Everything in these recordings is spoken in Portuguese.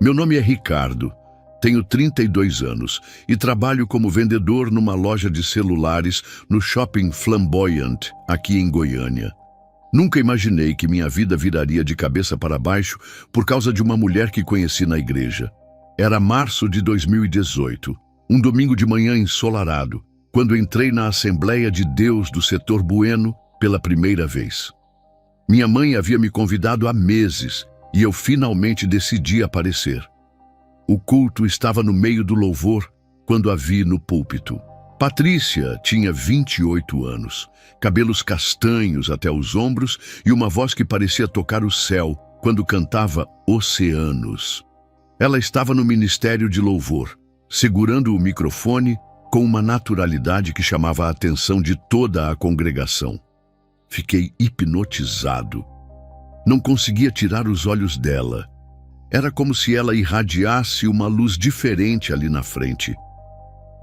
Meu nome é Ricardo, tenho 32 anos e trabalho como vendedor numa loja de celulares no Shopping Flamboyant, aqui em Goiânia. Nunca imaginei que minha vida viraria de cabeça para baixo por causa de uma mulher que conheci na igreja. Era março de 2018, um domingo de manhã ensolarado, quando entrei na Assembleia de Deus do Setor Bueno pela primeira vez. Minha mãe havia me convidado há meses e eu finalmente decidi aparecer. O culto estava no meio do louvor quando a vi no púlpito. Patrícia tinha 28 anos, cabelos castanhos até os ombros e uma voz que parecia tocar o céu quando cantava Oceanos. Ela estava no ministério de louvor, segurando o microfone com uma naturalidade que chamava a atenção de toda a congregação. Fiquei hipnotizado. Não conseguia tirar os olhos dela. Era como se ela irradiasse uma luz diferente ali na frente.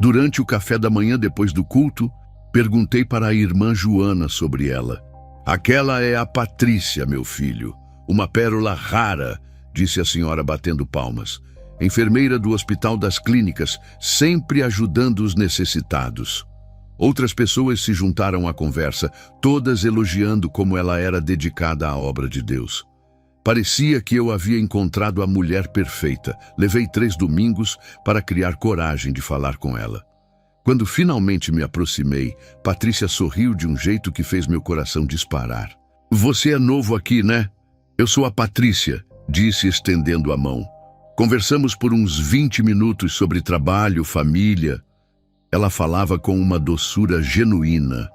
Durante o café da manhã depois do culto, perguntei para a irmã Joana sobre ela. Aquela é a Patrícia, meu filho. Uma pérola rara, disse a senhora batendo palmas. Enfermeira do Hospital das Clínicas, sempre ajudando os necessitados. Outras pessoas se juntaram à conversa, todas elogiando como ela era dedicada à obra de Deus. Parecia que eu havia encontrado a mulher perfeita. Levei 3 domingos para criar coragem de falar com ela. Quando finalmente me aproximei, Patrícia sorriu de um jeito que fez meu coração disparar. Você é novo aqui, né? Eu sou a Patrícia, disse estendendo a mão. Conversamos por uns 20 minutos sobre trabalho, família. Ela falava com uma doçura genuína.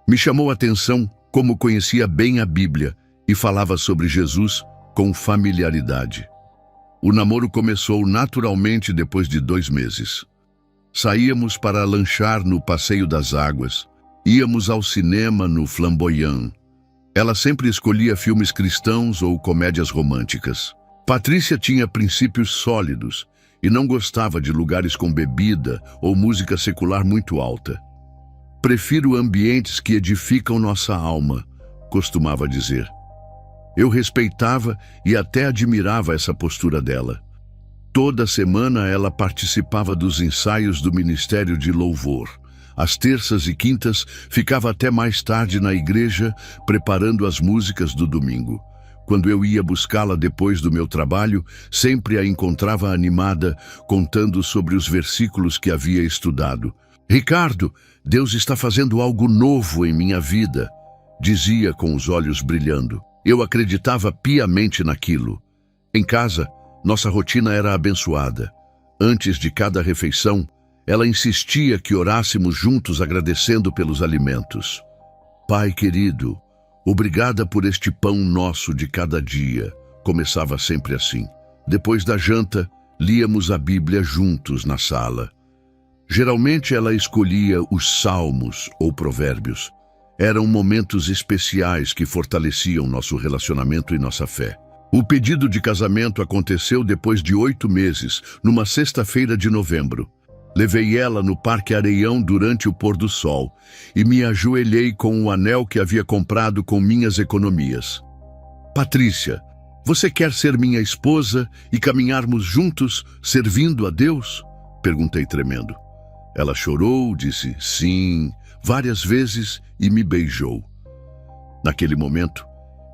Me chamou a atenção como conhecia bem a Bíblia e falava sobre Jesus com familiaridade. O namoro começou naturalmente depois de 2 meses. Saíamos para lanchar no Passeio das Águas. Íamos ao cinema no Flamboyant. Ela sempre escolhia filmes cristãos ou comédias românticas. Patrícia tinha princípios sólidos e não gostava de lugares com bebida ou música secular muito alta. Prefiro ambientes que edificam nossa alma, costumava dizer. Eu respeitava e até admirava essa postura dela. Toda semana ela participava dos ensaios do Ministério de Louvor. Às terças e quintas ficava até mais tarde na igreja preparando as músicas do domingo. Quando eu ia buscá-la depois do meu trabalho, sempre a encontrava animada, contando sobre os versículos que havia estudado. Ricardo, Deus está fazendo algo novo em minha vida, dizia com os olhos brilhando. Eu acreditava piamente naquilo. Em casa, nossa rotina era abençoada. Antes de cada refeição, ela insistia que orássemos juntos agradecendo pelos alimentos. Pai querido, obrigada por este pão nosso de cada dia, começava sempre assim. Depois da janta, líamos a Bíblia juntos na sala. Geralmente ela escolhia os salmos ou provérbios. Eram momentos especiais que fortaleciam nosso relacionamento e nossa fé. O pedido de casamento aconteceu depois de 8 meses, numa sexta-feira de novembro. Levei ela no Parque Areião durante o pôr do sol e me ajoelhei com o anel que havia comprado com minhas economias. Patrícia, você quer ser minha esposa e caminharmos juntos, servindo a Deus? Perguntei tremendo. Ela chorou, disse sim, várias vezes e me beijou. Naquele momento,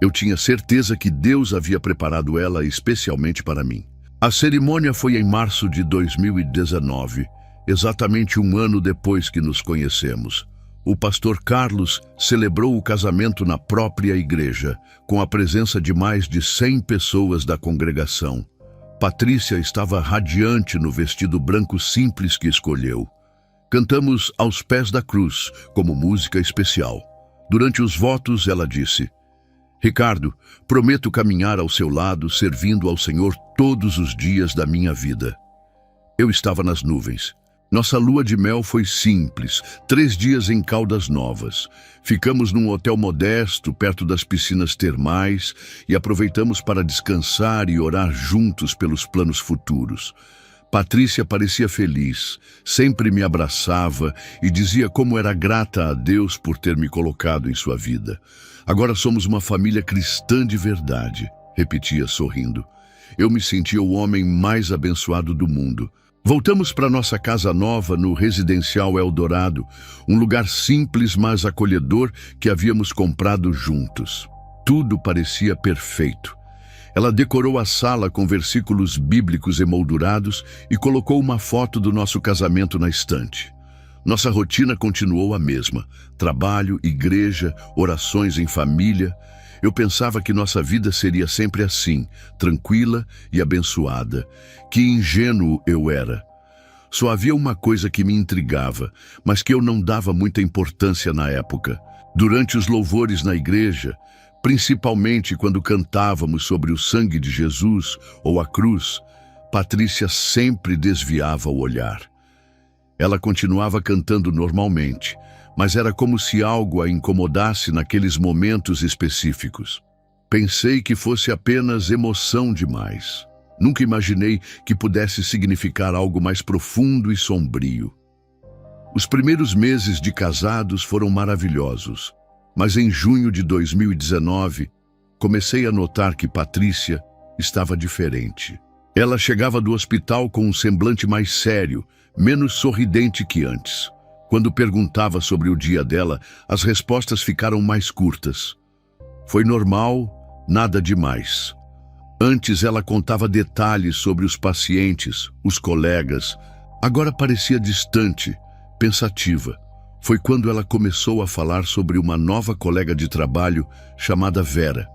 eu tinha certeza que Deus havia preparado ela especialmente para mim. A cerimônia foi em março de 2019, exatamente 1 ano depois que nos conhecemos. O pastor Carlos celebrou o casamento na própria igreja, com a presença de mais de 100 pessoas da congregação. Patrícia estava radiante no vestido branco simples que escolheu. Cantamos Aos Pés da Cruz, como música especial. Durante os votos, ela disse: Ricardo, prometo caminhar ao seu lado, servindo ao Senhor todos os dias da minha vida. Eu estava nas nuvens. Nossa lua de mel foi simples, 3 dias em Caldas Novas. Ficamos num hotel modesto, perto das piscinas termais, e aproveitamos para descansar e orar juntos pelos planos futuros. Patrícia parecia feliz, sempre me abraçava e dizia como era grata a Deus por ter me colocado em sua vida. Agora somos uma família cristã de verdade, repetia sorrindo. eu me sentia o homem mais abençoado do mundo. Voltamos para nossa casa nova no Residencial Eldorado, um lugar simples, mas acolhedor que havíamos comprado juntos. Tudo parecia perfeito. Ela decorou a sala com versículos bíblicos emoldurados e colocou uma foto do nosso casamento na estante. Nossa rotina continuou a mesma: trabalho, igreja, orações em família. Eu pensava que nossa vida seria sempre assim, tranquila e abençoada. Que ingênuo eu era! Só havia uma coisa que me intrigava, mas que eu não dava muita importância na época. Durante os louvores na igreja, principalmente quando cantávamos sobre o sangue de Jesus ou a cruz, Patrícia sempre desviava o olhar. Ela continuava cantando normalmente, mas era como se algo a incomodasse naqueles momentos específicos. Pensei que fosse apenas emoção demais. Nunca imaginei que pudesse significar algo mais profundo e sombrio. Os primeiros meses de casados foram maravilhosos, mas em junho de 2019, comecei a notar que Patrícia estava diferente. Ela chegava do hospital com um semblante mais sério, menos sorridente que antes. Quando perguntava sobre o dia dela, as respostas ficaram mais curtas. Foi normal, nada demais. Antes ela contava detalhes sobre os pacientes, os colegas. Agora parecia distante, pensativa. Foi quando ela começou a falar sobre uma nova colega de trabalho chamada Vera.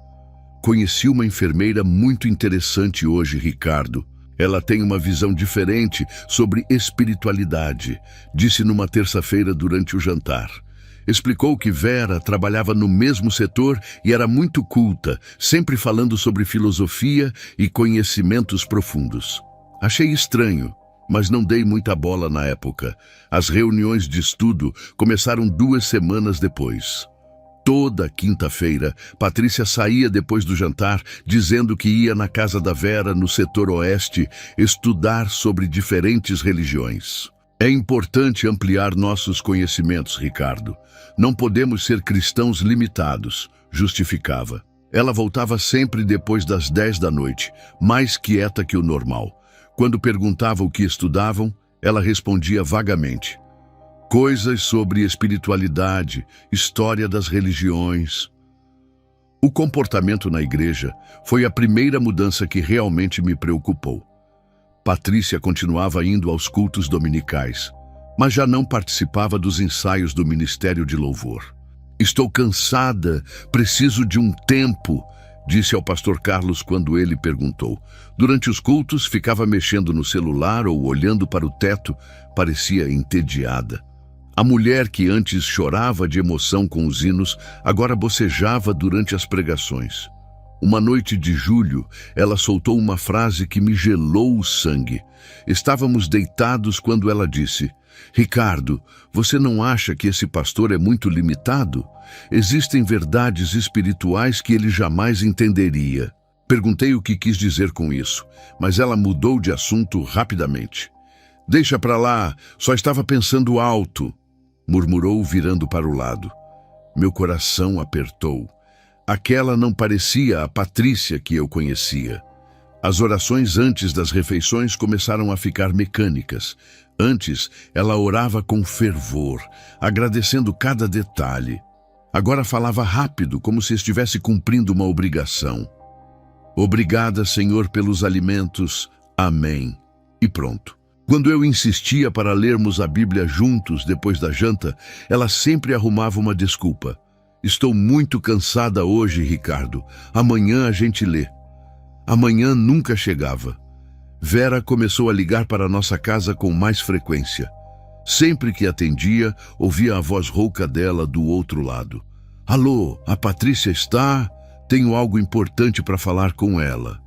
Conheci uma enfermeira muito interessante hoje, Ricardo. Ela tem uma visão diferente sobre espiritualidade, disse numa terça-feira durante o jantar. Explicou que Vera trabalhava no mesmo setor e era muito culta, sempre falando sobre filosofia e conhecimentos profundos. Achei estranho, mas não dei muita bola na época. As reuniões de estudo começaram 2 semanas depois. Toda quinta-feira, Patrícia saía depois do jantar, dizendo que ia na casa da Vera, no setor oeste, estudar sobre diferentes religiões. É importante ampliar nossos conhecimentos, Ricardo. Não podemos ser cristãos limitados, justificava. Ela voltava sempre depois das 10 da noite, mais quieta que o normal. Quando perguntava o que estudavam, ela respondia vagamente. Coisas sobre espiritualidade, história das religiões. O comportamento na igreja foi a primeira mudança que realmente me preocupou. Patrícia continuava indo aos cultos dominicais, mas já não participava dos ensaios do Ministério de Louvor. Estou cansada, preciso de um tempo, disse ao pastor Carlos quando ele perguntou. Durante os cultos, ficava mexendo no celular ou olhando para o teto, parecia entediada. A mulher que antes chorava de emoção com os hinos, agora bocejava durante as pregações. Uma noite de julho, ela soltou uma frase que me gelou o sangue. Estávamos deitados quando ela disse: Ricardo, você não acha que esse pastor é muito limitado? Existem verdades espirituais que ele jamais entenderia. Perguntei o que quis dizer com isso, mas ela mudou de assunto rapidamente. Deixa pra lá, só estava pensando alto, murmurou virando para o lado. Meu coração apertou. Aquela não parecia a Patrícia que eu conhecia. As orações antes das refeições começaram a ficar mecânicas. Antes, ela orava com fervor, agradecendo cada detalhe. Agora falava rápido, como se estivesse cumprindo uma obrigação. Obrigada, Senhor, pelos alimentos. Amém. E pronto. Quando eu insistia para lermos a Bíblia juntos depois da janta, ela sempre arrumava uma desculpa. Estou muito cansada hoje, Ricardo. Amanhã a gente lê. Amanhã nunca chegava. Vera começou a ligar para nossa casa com mais frequência. Sempre que atendia, ouvia a voz rouca dela do outro lado. Alô, a Patrícia está? Tenho algo importante para falar com ela.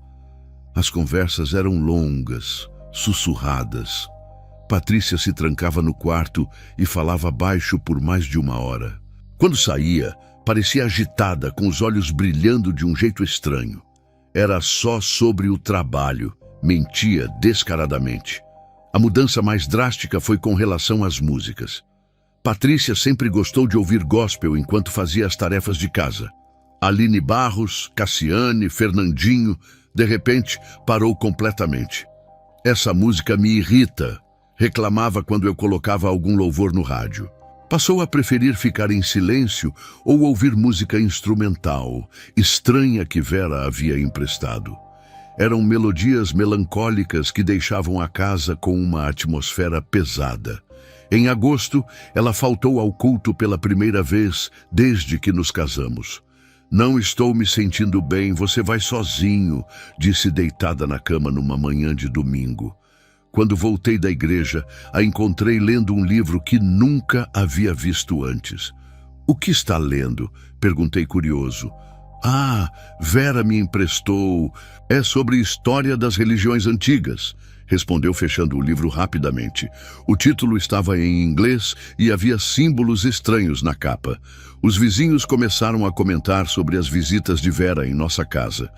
As conversas eram longas, sussurradas. Patrícia se trancava no quarto e falava baixo por mais de 1 hora. Quando saía, parecia agitada, com os olhos brilhando de um jeito estranho. Era só sobre o trabalho, mentia descaradamente. A mudança mais drástica foi com relação às músicas. Patrícia sempre gostou de ouvir gospel enquanto fazia as tarefas de casa. Aline Barros, Cassiane, Fernandinho, De repente, parou completamente. Essa música me irrita, reclamava quando eu colocava algum louvor no rádio. Passou a preferir ficar em silêncio ou ouvir música instrumental, estranha que Vera havia emprestado. Eram melodias melancólicas que deixavam a casa com uma atmosfera pesada. Em agosto, ela faltou ao culto pela primeira vez desde que nos casamos. Não estou me sentindo bem, você vai sozinho, disse deitada na cama numa manhã de domingo. Quando voltei da igreja, a encontrei lendo um livro que nunca havia visto antes. O que está lendo? Perguntei curioso. Ah, Vera me emprestou. É sobre história das religiões antigas, respondeu fechando o livro rapidamente. O título estava em inglês e havia símbolos estranhos na capa. Os vizinhos começaram a comentar sobre as visitas de Vera em nossa casa.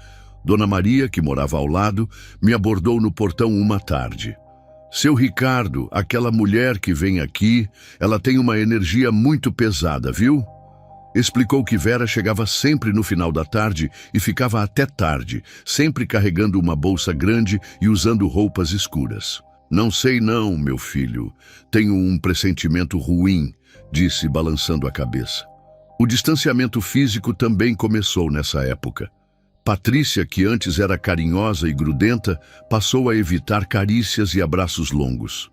Dona Maria, que morava ao lado, me abordou no portão uma tarde. Seu Ricardo, aquela mulher que vem aqui, ela tem uma energia muito pesada, viu? Explicou que Vera chegava sempre no final da tarde e ficava até tarde, sempre carregando uma bolsa grande e usando roupas escuras. Não sei não, meu filho. Tenho um pressentimento ruim, disse balançando a cabeça. O distanciamento físico também começou nessa época. Patrícia, que antes era carinhosa e grudenta, passou a evitar carícias e abraços longos.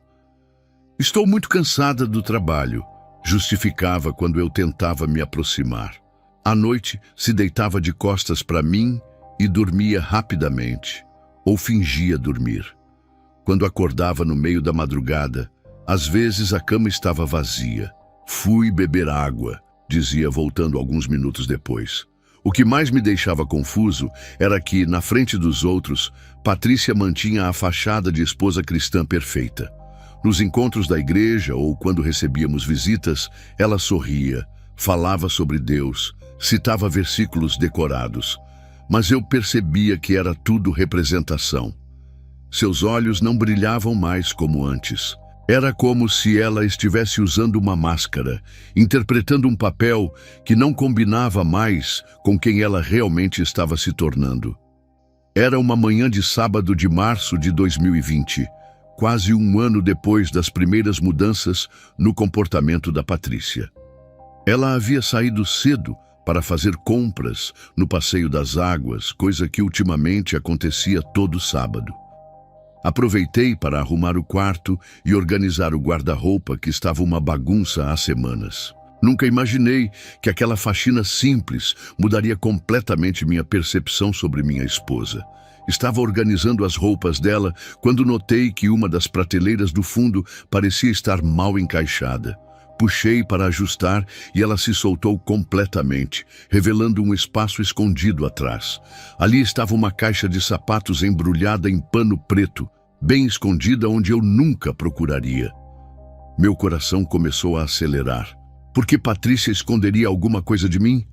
Estou muito cansada do trabalho, justificava quando eu tentava me aproximar. À noite, se deitava de costas para mim e dormia rapidamente, ou fingia dormir. Quando acordava no meio da madrugada, às vezes a cama estava vazia. Fui beber água, dizia voltando alguns minutos depois. O que mais me deixava confuso era que, na frente dos outros, Patrícia mantinha a fachada de esposa cristã perfeita. Nos encontros da igreja ou quando recebíamos visitas, ela sorria, falava sobre Deus, citava versículos decorados. Mas eu percebia que era tudo representação. Seus olhos não brilhavam mais como antes. Era como se ela estivesse usando uma máscara, interpretando um papel que não combinava mais com quem ela realmente estava se tornando. Era uma manhã de sábado de março de 2020, quase um ano depois das primeiras mudanças no comportamento da Patrícia. Ela havia saído cedo para fazer compras no Passeio das Águas, coisa que ultimamente acontecia todo sábado. Aproveitei para arrumar o quarto e organizar o guarda-roupa que estava uma bagunça há semanas. Nunca imaginei que aquela faxina simples mudaria completamente minha percepção sobre minha esposa. Estava organizando as roupas dela quando notei que uma das prateleiras do fundo parecia estar mal encaixada. Puxei para ajustar e ela se soltou completamente, revelando um espaço escondido atrás. Ali estava uma caixa de sapatos embrulhada em pano preto, bem escondida onde eu nunca procuraria. Meu coração começou a acelerar. Por que Patrícia esconderia alguma coisa de mim?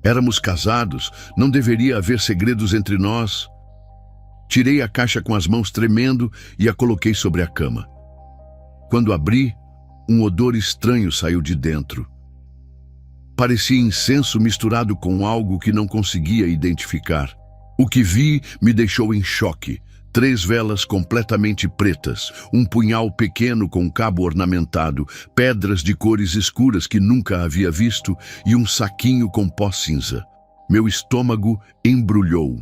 Éramos casados, não deveria haver segredos entre nós. Tirei a caixa com as mãos tremendo e a coloquei sobre a cama. Quando abri, um odor estranho saiu de dentro. Parecia incenso misturado com algo que não conseguia identificar. O que vi me deixou em choque. 3 velas completamente pretas, um punhal pequeno com cabo ornamentado, pedras de cores escuras que nunca havia visto e um saquinho com pó cinza. Meu estômago embrulhou.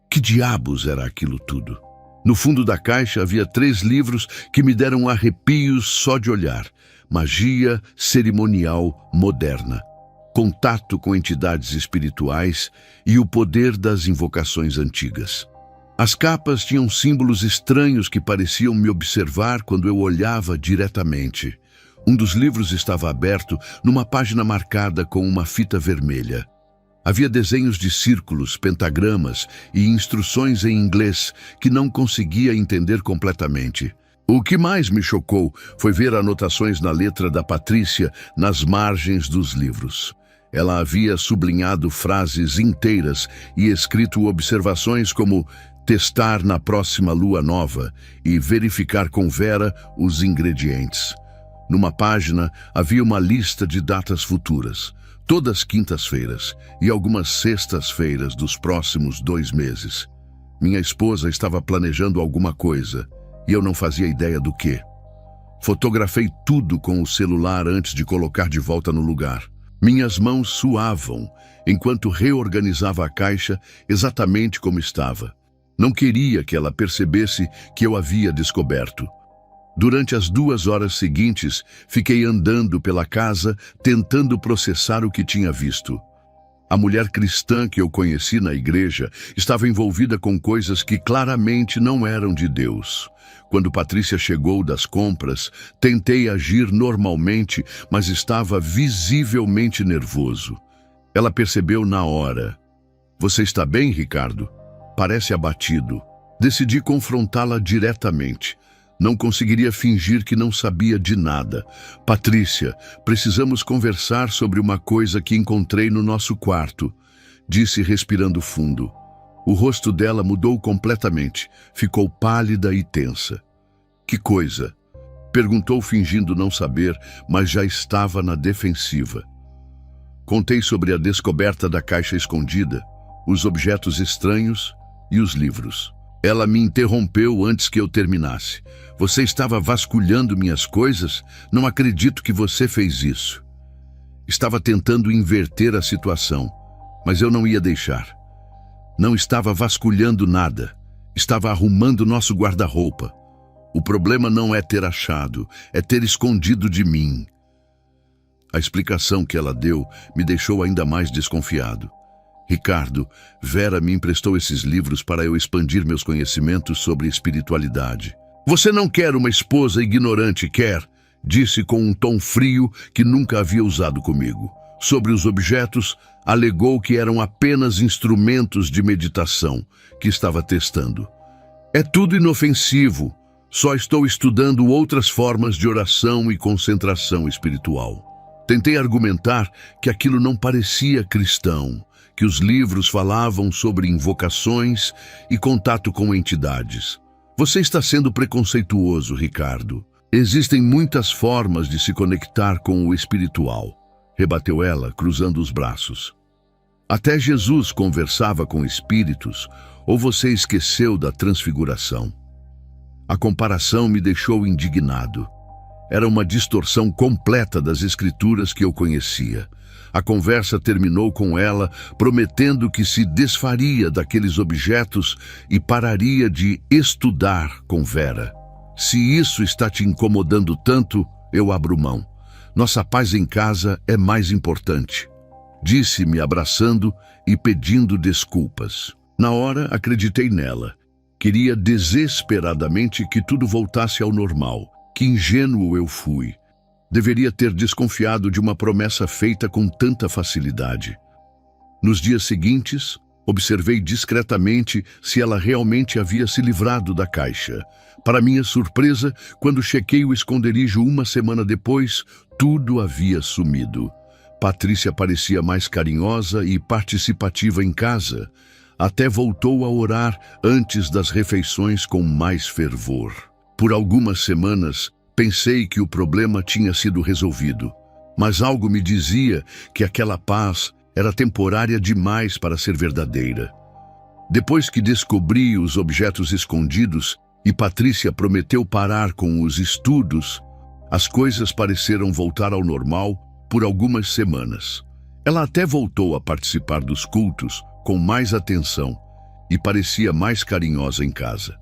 Que diabos era aquilo tudo? No fundo da caixa havia 3 livros que me deram arrepios só de olhar. Magia cerimonial moderna, contato com entidades espirituais e o poder das invocações antigas. As capas tinham símbolos estranhos que pareciam me observar quando eu olhava diretamente. Um dos livros estava aberto numa página marcada com uma fita vermelha. Havia desenhos de círculos, pentagramas e instruções em inglês que não conseguia entender completamente. O que mais me chocou foi ver anotações na letra da Patrícia nas margens dos livros. Ela havia sublinhado frases inteiras e escrito observações como testar na próxima lua nova e verificar com Vera os ingredientes. Numa página havia uma lista de datas futuras, todas quintas-feiras e algumas sextas-feiras dos próximos 2 meses. Minha esposa estava planejando alguma coisa e eu não fazia ideia do quê. Fotografei tudo com o celular antes de colocar de volta no lugar. Minhas mãos suavam enquanto reorganizava a caixa exatamente como estava. Não queria que ela percebesse que eu havia descoberto. Durante as 2 horas seguintes, fiquei andando pela casa, tentando processar o que tinha visto. A mulher cristã que eu conheci na igreja estava envolvida com coisas que claramente não eram de Deus. Quando Patrícia chegou das compras, tentei agir normalmente, mas estava visivelmente nervoso. Ela percebeu na hora. "Você está bem, Ricardo? Parece abatido." Decidi confrontá-la diretamente. Não conseguiria fingir que não sabia de nada. "Patrícia, precisamos conversar sobre uma coisa que encontrei no nosso quarto", disse respirando fundo. O rosto dela mudou completamente. Ficou pálida e tensa. "Que coisa?" perguntou fingindo não saber, mas já estava na defensiva. Contei sobre a descoberta da caixa escondida, os objetos estranhos e os livros. Ela me interrompeu antes que eu terminasse. "Você estava vasculhando minhas coisas? Não acredito que você fez isso." Estava tentando inverter a situação, mas eu não ia deixar. Não estava vasculhando nada. Estava arrumando nosso guarda-roupa. O problema não é ter achado, é ter escondido de mim. A explicação que ela deu me deixou ainda mais desconfiado. "Ricardo, Vera me emprestou esses livros para eu expandir meus conhecimentos sobre espiritualidade." "Você não quer uma esposa ignorante, quer?" disse com um tom frio que nunca havia usado comigo. Sobre os objetos, alegou que eram apenas instrumentos de meditação que estava testando. "É tudo inofensivo. Só estou estudando outras formas de oração e concentração espiritual." Tentei argumentar que aquilo não parecia cristão, que os livros falavam sobre invocações e contato com entidades. "Você está sendo preconceituoso, Ricardo. Existem muitas formas de se conectar com o espiritual", rebateu ela, cruzando os braços. "Até Jesus conversava com espíritos, ou você esqueceu da transfiguração?" A comparação me deixou indignado. Era uma distorção completa das escrituras que eu conhecia. A conversa terminou com ela prometendo que se desfaria daqueles objetos e pararia de estudar com Vera. "Se isso está te incomodando tanto, eu abro mão. Nossa paz em casa é mais importante", disse, me abraçando e pedindo desculpas. Na hora, acreditei nela. Queria desesperadamente que tudo voltasse ao normal. Que ingênuo eu fui. Deveria ter desconfiado de uma promessa feita com tanta facilidade. Nos dias seguintes, observei discretamente se ela realmente havia se livrado da caixa. Para minha surpresa, quando chequei o esconderijo uma semana depois, tudo havia sumido. Patrícia parecia mais carinhosa e participativa em casa. Até voltou a orar antes das refeições com mais fervor. Por algumas semanas, pensei que o problema tinha sido resolvido, mas algo me dizia que aquela paz era temporária demais para ser verdadeira. Depois que descobri os objetos escondidos e Patrícia prometeu parar com os estudos, as coisas pareceram voltar ao normal por algumas semanas. Ela até voltou a participar dos cultos com mais atenção e parecia mais carinhosa em casa.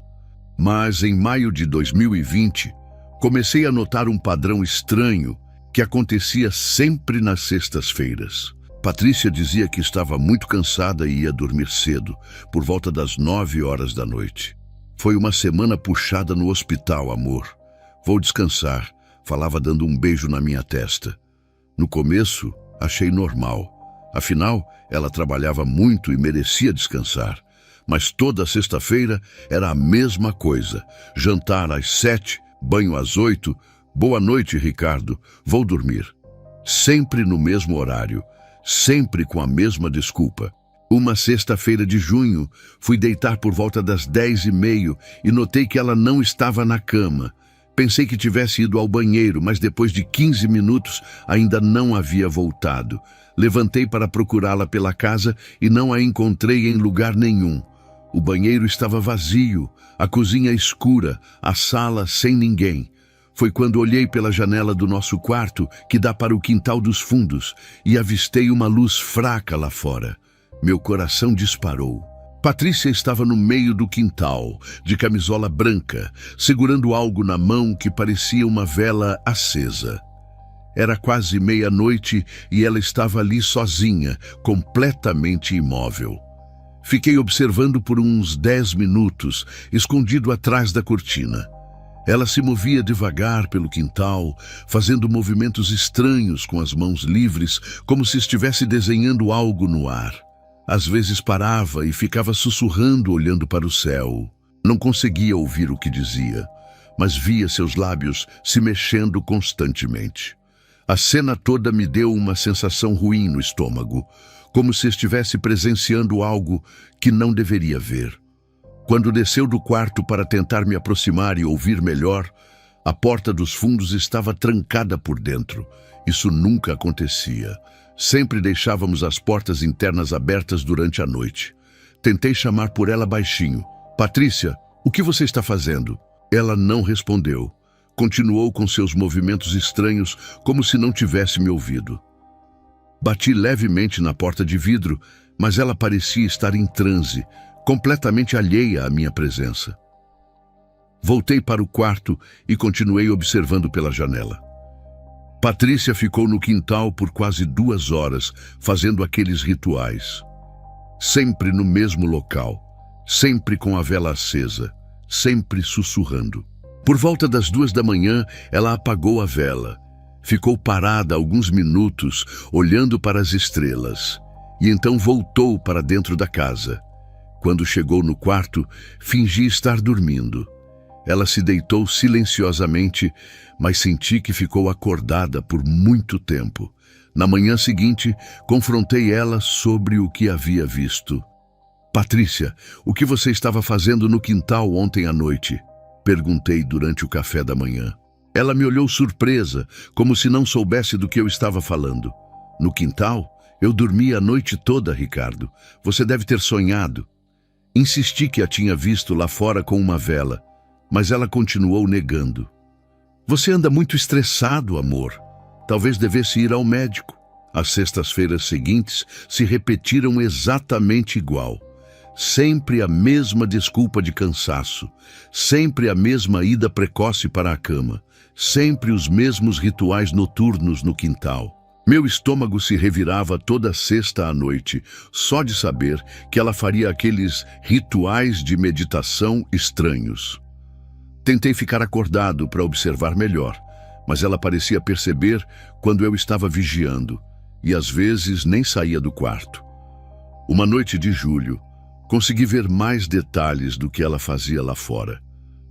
Mas em maio de 2020, comecei a notar um padrão estranho que acontecia sempre nas sextas-feiras. Patrícia dizia que estava muito cansada e ia dormir cedo, por volta das 9 horas da noite. "Foi uma semana puxada no hospital, amor. Vou descansar", falava dando um beijo na minha testa. No começo, achei normal. Afinal, ela trabalhava muito e merecia descansar. Mas toda sexta-feira era a mesma coisa. Jantar às 7, banho às 8, "Boa noite, Ricardo, vou dormir." Sempre no mesmo horário, sempre com a mesma desculpa. Uma sexta-feira de junho, fui deitar por volta das 10h30 e notei que ela não estava na cama. Pensei que tivesse ido ao banheiro, mas depois de 15 minutos ainda não havia voltado. Levantei para procurá-la pela casa e não a encontrei em lugar nenhum. O banheiro estava vazio, a cozinha escura, a sala sem ninguém. Foi quando olhei pela janela do nosso quarto, que dá para o quintal dos fundos, e avistei uma luz fraca lá fora. Meu coração disparou. Patrícia estava no meio do quintal, de camisola branca, segurando algo na mão que parecia uma vela acesa. Era quase meia-noite e ela estava ali sozinha, completamente imóvel. Fiquei observando por uns 10 minutos, escondido atrás da cortina. Ela se movia devagar pelo quintal, fazendo movimentos estranhos com as mãos livres, como se estivesse desenhando algo no ar. Às vezes parava e ficava sussurrando, olhando para o céu. Não conseguia ouvir o que dizia, mas via seus lábios se mexendo constantemente. A cena toda me deu uma sensação ruim no estômago, como se estivesse presenciando algo que não deveria ver. Quando desceu do quarto para tentar me aproximar e ouvir melhor, a porta dos fundos estava trancada por dentro. Isso nunca acontecia. Sempre deixávamos as portas internas abertas durante a noite. Tentei chamar por ela baixinho. Patrícia, o que você está fazendo? Ela não respondeu. Continuou com seus movimentos estranhos, como se não tivesse me ouvido. Bati levemente na porta de vidro, mas ela parecia estar em transe, completamente alheia à minha presença. Voltei para o quarto e continuei observando pela janela. Patrícia ficou no quintal por quase 2 horas, fazendo aqueles rituais. Sempre no mesmo local, sempre com a vela acesa, sempre sussurrando. Por volta das 2 da manhã, ela apagou a vela. Ficou parada alguns minutos, olhando para as estrelas, e então voltou para dentro da casa. Quando chegou no quarto, fingi estar dormindo. Ela se deitou silenciosamente, mas senti que ficou acordada por muito tempo. Na manhã seguinte, confrontei ela sobre o que havia visto. Patrícia, o que você estava fazendo no quintal ontem à noite? Perguntei durante o café da manhã. Ela me olhou surpresa, como se não soubesse do que eu estava falando. No quintal? Eu dormi a noite toda, Ricardo. Você deve ter sonhado. Insisti que a tinha visto lá fora com uma vela, mas ela continuou negando. Você anda muito estressado, amor. Talvez devesse ir ao médico. As sextas-feiras seguintes se repetiram exatamente igual. Sempre a mesma desculpa de cansaço. Sempre a mesma ida precoce para a cama. Sempre os mesmos rituais noturnos no quintal. Meu estômago se revirava toda sexta à noite, só de saber que ela faria aqueles rituais de meditação estranhos. Tentei ficar acordado para observar melhor, mas ela parecia perceber quando eu estava vigiando, e às vezes nem saía do quarto. Uma noite de julho, consegui ver mais detalhes do que ela fazia lá fora.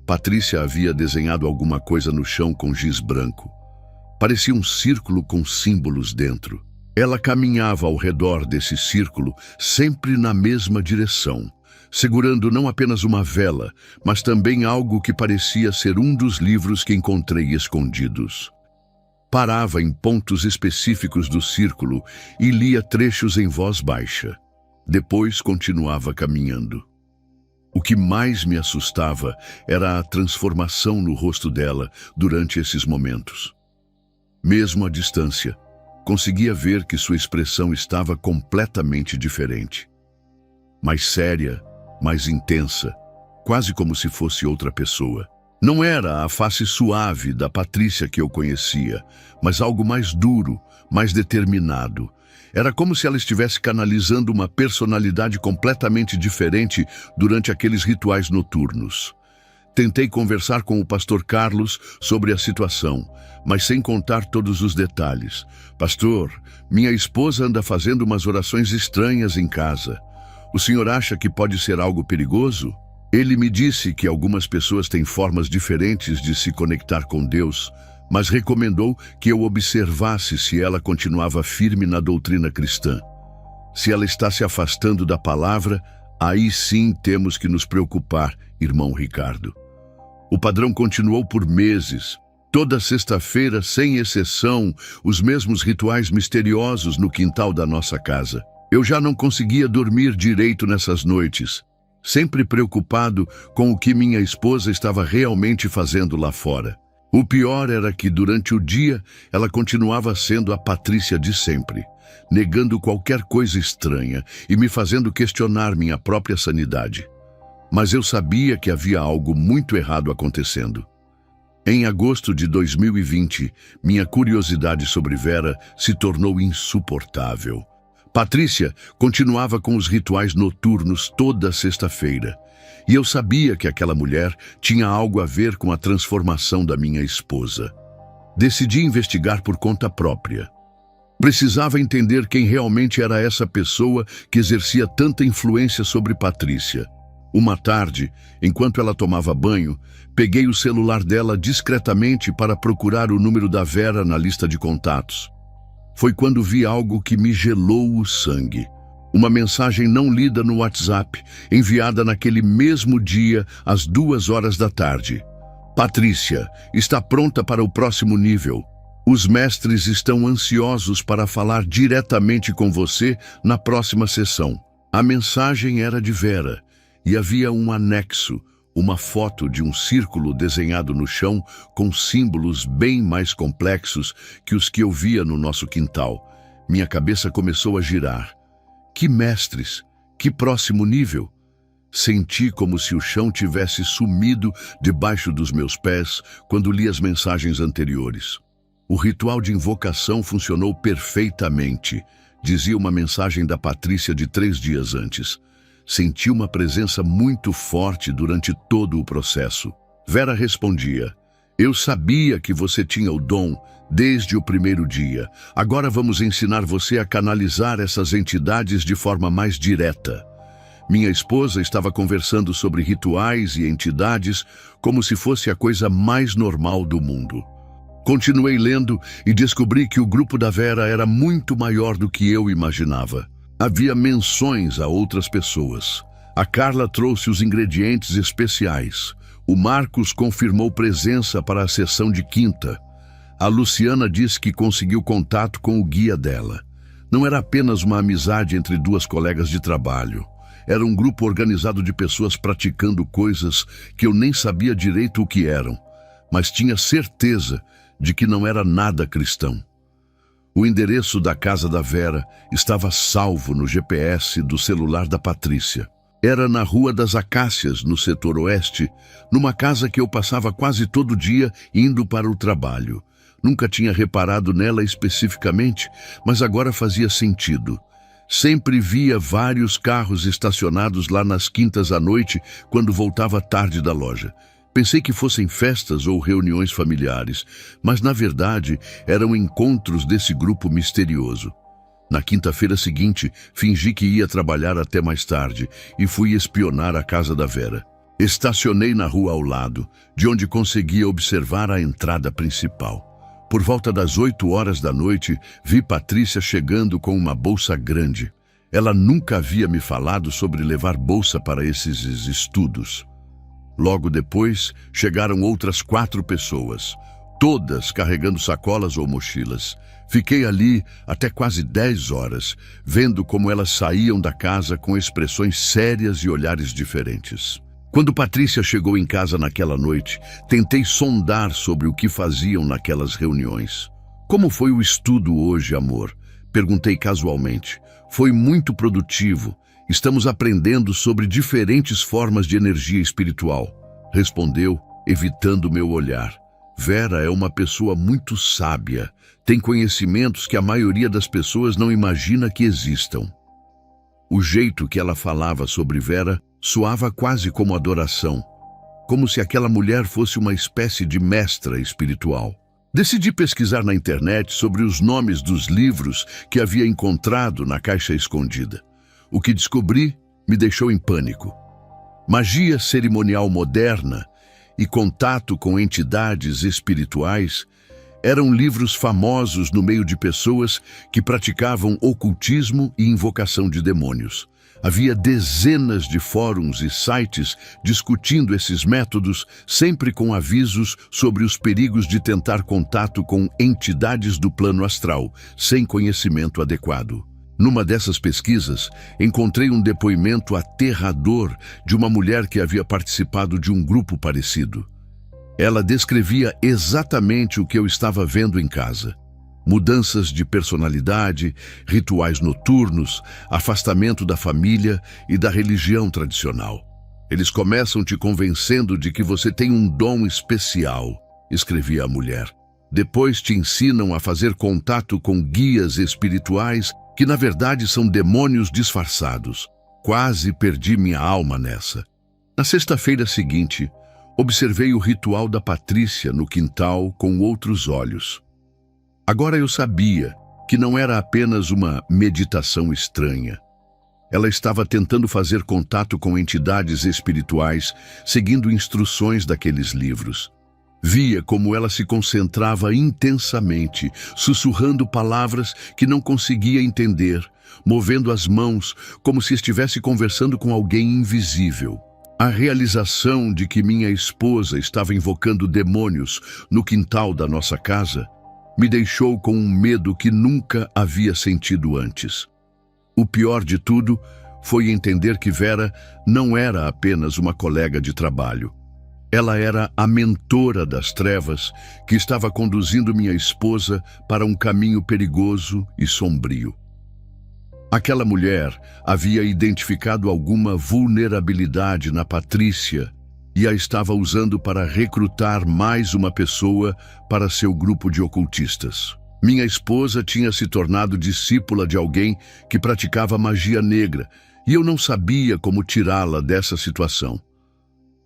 Patrícia havia desenhado alguma coisa no chão com giz branco. Parecia um círculo com símbolos dentro. Ela caminhava ao redor desse círculo, sempre na mesma direção, segurando não apenas uma vela, mas também algo que parecia ser um dos livros que encontrei escondidos. Parava em pontos específicos do círculo e lia trechos em voz baixa. Depois continuava caminhando. O que mais me assustava era a transformação no rosto dela durante esses momentos. Mesmo à distância, conseguia ver que sua expressão estava completamente diferente. Mais séria, mais intensa, quase como se fosse outra pessoa. Não era a face suave da Patrícia que eu conhecia, mas algo mais duro, mais determinado. Era como se ela estivesse canalizando uma personalidade completamente diferente durante aqueles rituais noturnos. Tentei conversar com o pastor Carlos sobre a situação, mas sem contar todos os detalhes. Pastor, minha esposa anda fazendo umas orações estranhas em casa. O senhor acha que pode ser algo perigoso? Ele me disse que algumas pessoas têm formas diferentes de se conectar com Deus, mas recomendou que eu observasse se ela continuava firme na doutrina cristã. Se ela está se afastando da palavra, aí sim temos que nos preocupar, irmão Ricardo. O padrão continuou por meses. Toda sexta-feira, sem exceção, os mesmos rituais misteriosos no quintal da nossa casa. Eu já não conseguia dormir direito nessas noites. sempre preocupado com o que minha esposa estava realmente fazendo lá fora. O pior era que, durante o dia, ela continuava sendo a Patrícia de sempre, negando qualquer coisa estranha e me fazendo questionar minha própria sanidade. Mas eu sabia que havia algo muito errado acontecendo. Em agosto de 2020, minha curiosidade sobre Vera se tornou insuportável. Patrícia continuava com os rituais noturnos toda sexta-feira, e eu sabia que aquela mulher tinha algo a ver com a transformação da minha esposa. Decidi investigar por conta própria. Precisava entender quem realmente era essa pessoa que exercia tanta influência sobre Patrícia. Uma tarde, enquanto ela tomava banho, peguei o celular dela discretamente para procurar o número da Vera na lista de contatos. Foi quando vi algo que me gelou o sangue. Uma mensagem não lida no WhatsApp, enviada naquele mesmo dia, às 2 da tarde. Patrícia, está pronta para o próximo nível. Os mestres estão ansiosos para falar diretamente com você na próxima sessão. A mensagem era de Vera. E havia um anexo, uma foto de um círculo desenhado no chão com símbolos bem mais complexos que os que eu via no nosso quintal. Minha cabeça começou a girar. Que mestres! Que próximo nível! Senti como se o chão tivesse sumido debaixo dos meus pés quando li as mensagens anteriores. O ritual de invocação funcionou perfeitamente, dizia uma mensagem da Patrícia de 3 dias antes. Senti uma presença muito forte durante todo o processo. Vera respondia: eu sabia que você tinha o dom desde o primeiro dia. Agora vamos ensinar você a canalizar essas entidades de forma mais direta. Minha esposa estava conversando sobre rituais e entidades como se fosse a coisa mais normal do mundo. Continuei lendo e descobri que o grupo da Vera era muito maior do que eu imaginava. Havia menções a outras pessoas. A Carla trouxe os ingredientes especiais. O Marcos confirmou presença para a sessão de quinta. A Luciana disse que conseguiu contato com o guia dela. Não era apenas uma amizade entre 2 colegas de trabalho. Era um grupo organizado de pessoas praticando coisas que eu nem sabia direito o que eram, mas tinha certeza de que não era nada cristão. O endereço da casa da Vera estava salvo no GPS do celular da Patrícia. Era na Rua das Acácias, no setor oeste, numa casa que eu passava quase todo dia indo para o trabalho. Nunca tinha reparado nela especificamente, mas agora fazia sentido. Sempre via vários carros estacionados lá nas quintas à noite quando voltava tarde da loja. Pensei que fossem festas ou reuniões familiares, mas na verdade eram encontros desse grupo misterioso. Na quinta-feira seguinte, fingi que ia trabalhar até mais tarde e fui espionar a casa da Vera. Estacionei na rua ao lado, de onde conseguia observar a entrada principal. Por volta das 8 da noite, vi Patrícia chegando com uma bolsa grande. Ela nunca havia me falado sobre levar bolsa para esses estudos. Logo depois, chegaram outras 4 pessoas, todas carregando sacolas ou mochilas. Fiquei ali até quase 10 horas, vendo como elas saíam da casa com expressões sérias e olhares diferentes. Quando Patrícia chegou em casa naquela noite, tentei sondar sobre o que faziam naquelas reuniões. Como foi o estudo hoje, amor? Perguntei casualmente. Foi muito produtivo. Estamos aprendendo sobre diferentes formas de energia espiritual. Respondeu, evitando meu olhar. Vera é uma pessoa muito sábia. Tem conhecimentos que a maioria das pessoas não imagina que existam. O jeito que ela falava sobre Vera soava quase como adoração, como se aquela mulher fosse uma espécie de mestra espiritual. Decidi pesquisar na internet sobre os nomes dos livros que havia encontrado na caixa escondida. O que descobri me deixou em pânico. Magia cerimonial moderna e contato com entidades espirituais eram livros famosos no meio de pessoas que praticavam ocultismo e invocação de demônios. Havia dezenas de fóruns e sites discutindo esses métodos, sempre com avisos sobre os perigos de tentar contato com entidades do plano astral, sem conhecimento adequado. Numa dessas pesquisas, encontrei um depoimento aterrador de uma mulher que havia participado de um grupo parecido. Ela descrevia exatamente o que eu estava vendo em casa. Mudanças de personalidade, rituais noturnos, afastamento da família e da religião tradicional. Eles começam te convencendo de que você tem um dom especial, escrevia a mulher. Depois te ensinam a fazer contato com guias espirituais que na verdade são demônios disfarçados. Quase perdi minha alma nessa. Na sexta-feira seguinte, observei o ritual da Patrícia no quintal com outros olhos. Agora eu sabia que não era apenas uma meditação estranha. Ela estava tentando fazer contato com entidades espirituais, seguindo instruções daqueles livros. Via como ela se concentrava intensamente, sussurrando palavras que não conseguia entender, movendo as mãos como se estivesse conversando com alguém invisível. A realização de que minha esposa estava invocando demônios no quintal da nossa casa me deixou com um medo que nunca havia sentido antes. O pior de tudo foi entender que Vera não era apenas uma colega de trabalho. Ela era a mentora das trevas que estava conduzindo minha esposa para um caminho perigoso e sombrio. Aquela mulher havia identificado alguma vulnerabilidade na Patrícia e a estava usando para recrutar mais uma pessoa para seu grupo de ocultistas. Minha esposa tinha se tornado discípula de alguém que praticava magia negra e eu não sabia como tirá-la dessa situação.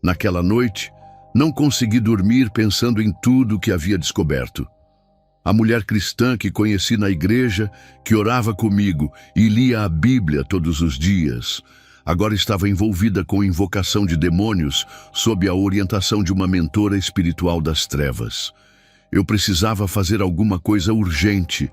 Naquela noite, não consegui dormir pensando em tudo que havia descoberto. A mulher cristã que conheci na igreja, que orava comigo e lia a Bíblia todos os dias, agora estava envolvida com invocação de demônios sob a orientação de uma mentora espiritual das trevas. Eu precisava fazer alguma coisa urgente,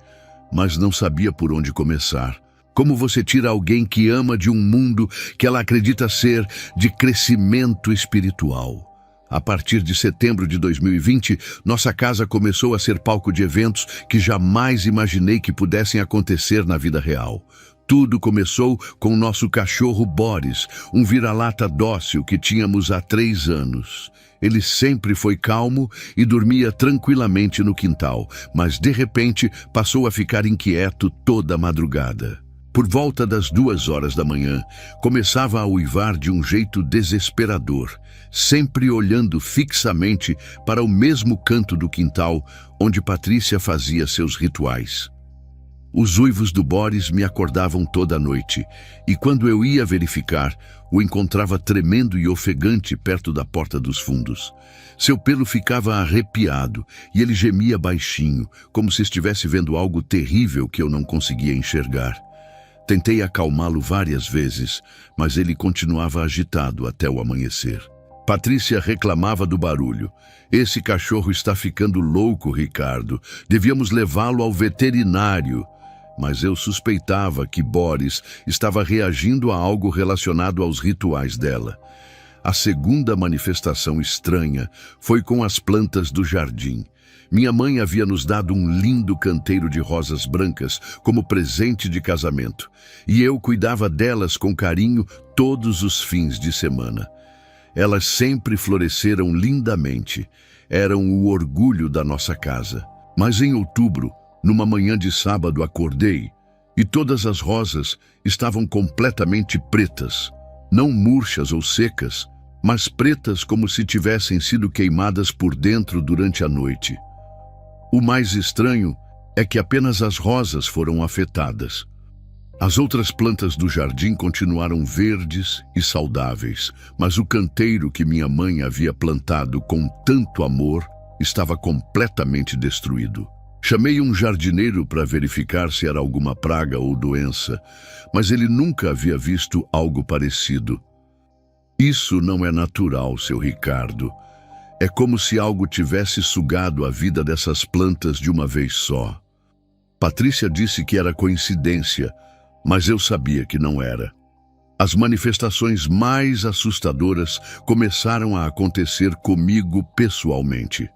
mas não sabia por onde começar. Como você tira alguém que ama de um mundo que ela acredita ser de crescimento espiritual? A partir de setembro de 2020, nossa casa começou a ser palco de eventos que jamais imaginei que pudessem acontecer na vida real. Tudo começou com nosso cachorro Boris, um vira-lata dócil que tínhamos há 3 anos. Ele sempre foi calmo e dormia tranquilamente no quintal, mas de repente passou a ficar inquieto toda a madrugada. Por volta das 2 horas da manhã, começava a uivar de um jeito desesperador, sempre olhando fixamente para o mesmo canto do quintal onde Patrícia fazia seus rituais. Os uivos do Boris me acordavam toda a noite, e quando eu ia verificar, o encontrava tremendo e ofegante perto da porta dos fundos. Seu pelo ficava arrepiado e ele gemia baixinho, como se estivesse vendo algo terrível que eu não conseguia enxergar. Tentei acalmá-lo várias vezes, mas ele continuava agitado até o amanhecer. Patrícia reclamava do barulho. Esse cachorro está ficando louco, Ricardo. Devíamos levá-lo ao veterinário. Mas eu suspeitava que Boris estava reagindo a algo relacionado aos rituais dela. A segunda manifestação estranha foi com as plantas do jardim. Minha mãe havia nos dado um lindo canteiro de rosas brancas como presente de casamento, e eu cuidava delas com carinho todos os fins de semana. Elas sempre floresceram lindamente, eram o orgulho da nossa casa. Mas em outubro, numa manhã de sábado, acordei e todas as rosas estavam completamente pretas, não murchas ou secas, mas pretas como se tivessem sido queimadas por dentro durante a noite. O mais estranho é que apenas as rosas foram afetadas. As outras plantas do jardim continuaram verdes e saudáveis, mas o canteiro que minha mãe havia plantado com tanto amor estava completamente destruído. Chamei um jardineiro para verificar se era alguma praga ou doença, mas ele nunca havia visto algo parecido. Isso não é natural, seu Ricardo. É como se algo tivesse sugado a vida dessas plantas de uma vez só. Patrícia disse que era coincidência, mas eu sabia que não era. As manifestações mais assustadoras começaram a acontecer comigo pessoalmente.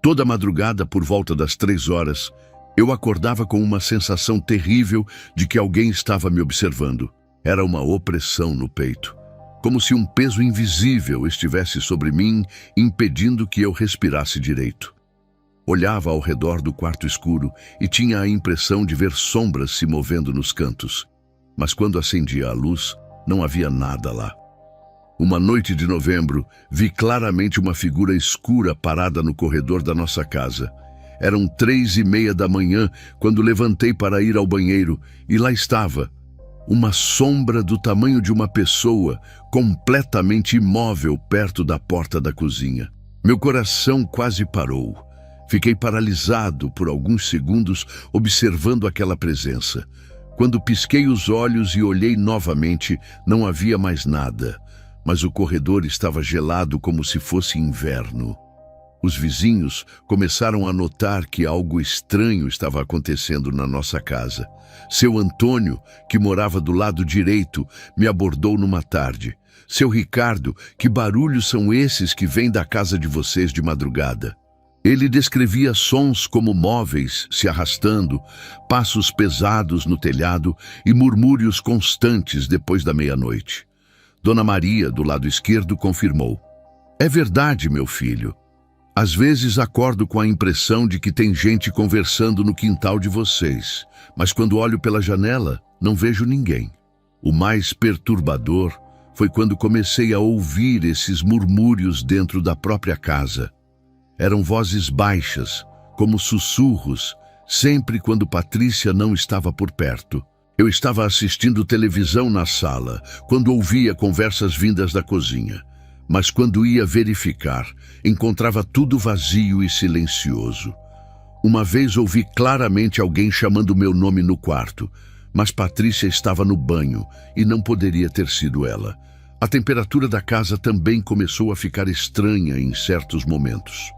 Toda madrugada, por volta das 3 horas, Eu acordava com uma sensação terrível de que alguém estava me observando. Era uma opressão no peito, como se um peso invisível estivesse sobre mim, impedindo que eu respirasse direito. Olhava ao redor do quarto escuro e tinha a impressão de ver sombras se movendo nos cantos. Mas quando acendia a luz, não havia nada lá. Uma noite de novembro, vi claramente uma figura escura parada no corredor da nossa casa. Eram 3:30 da manhã quando levantei para ir ao banheiro e lá estava, uma sombra do tamanho de uma pessoa, completamente imóvel perto da porta da cozinha. Meu coração quase parou. Fiquei paralisado por alguns segundos observando aquela presença. Quando pisquei os olhos e olhei novamente, não havia mais nada, mas o corredor estava gelado como se fosse inverno. Os vizinhos começaram a notar que algo estranho estava acontecendo na nossa casa. Seu Antônio, que morava do lado direito, me abordou numa tarde. Seu Ricardo, que barulhos são esses que vêm da casa de vocês de madrugada? Ele descrevia sons como móveis se arrastando, passos pesados no telhado e murmúrios constantes depois da meia-noite. Dona Maria, do lado esquerdo, confirmou. É verdade, meu filho. Às vezes acordo com a impressão de que tem gente conversando no quintal de vocês, mas quando olho pela janela, não vejo ninguém. O mais perturbador foi quando comecei a ouvir esses murmúrios dentro da própria casa. Eram vozes baixas, como sussurros, sempre quando Patrícia não estava por perto. Eu estava assistindo televisão na sala, quando ouvia conversas vindas da cozinha. Mas quando ia verificar, encontrava tudo vazio e silencioso. Uma vez ouvi claramente alguém chamando meu nome no quarto, mas Patrícia estava no banho e não poderia ter sido ela. A temperatura da casa também começou a ficar estranha em certos momentos.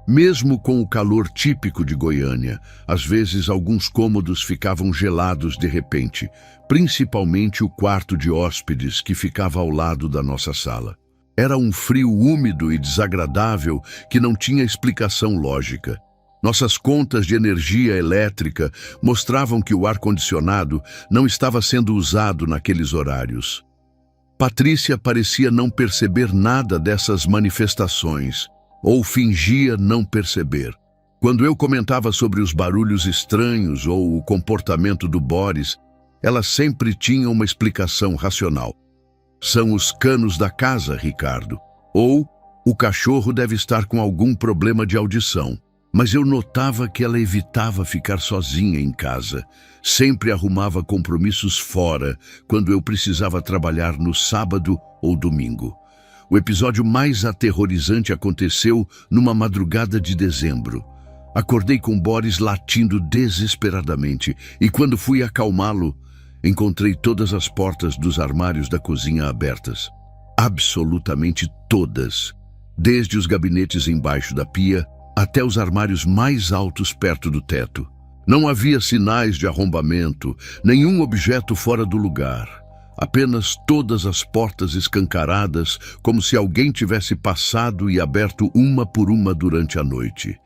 Mesmo com o calor típico de Goiânia, às vezes alguns cômodos ficavam gelados de repente, principalmente o quarto de hóspedes que ficava ao lado da nossa sala. Era um frio úmido e desagradável que não tinha explicação lógica. Nossas contas de energia elétrica mostravam que o ar-condicionado não estava sendo usado naqueles horários. Patrícia parecia não perceber nada dessas manifestações, ou fingia não perceber. Quando eu comentava sobre os barulhos estranhos ou o comportamento do Boris, ela sempre tinha uma explicação racional. São os canos da casa, Ricardo. Ou o cachorro deve estar com algum problema de audição. Mas eu notava que ela evitava ficar sozinha em casa. Sempre arrumava compromissos fora, quando eu precisava trabalhar no sábado ou domingo. O episódio mais aterrorizante aconteceu numa madrugada de dezembro. Acordei com Boris latindo desesperadamente e quando fui acalmá-lo, encontrei todas as portas dos armários da cozinha abertas. Absolutamente todas. Desde os gabinetes embaixo da pia até os armários mais altos perto do teto. Não havia sinais de arrombamento, nenhum objeto fora do lugar. Apenas todas as portas escancaradas, como se alguém tivesse passado e aberto uma por uma durante a noite.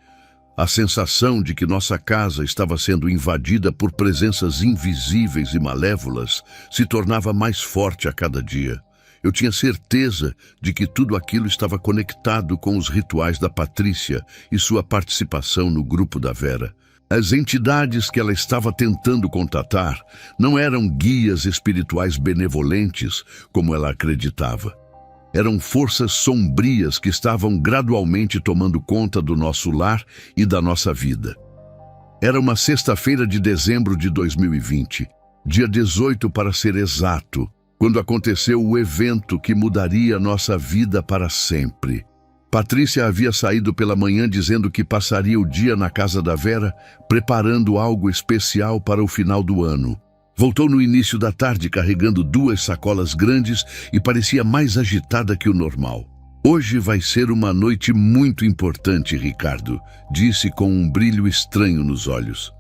A sensação de que nossa casa estava sendo invadida por presenças invisíveis e malévolas se tornava mais forte a cada dia. Eu tinha certeza de que tudo aquilo estava conectado com os rituais da Patrícia e sua participação no grupo da Vera. As entidades que ela estava tentando contatar não eram guias espirituais benevolentes, como ela acreditava. Eram forças sombrias que estavam gradualmente tomando conta do nosso lar e da nossa vida. Era uma sexta-feira de dezembro de 2020, dia 18 para ser exato, quando aconteceu o evento que mudaria nossa vida para sempre. Patrícia havia saído pela manhã dizendo que passaria o dia na casa da Vera, preparando algo especial para o final do ano. Voltou no início da tarde carregando 2 sacolas grandes e parecia mais agitada que o normal. Hoje vai ser uma noite muito importante, Ricardo, disse com um brilho estranho nos olhos.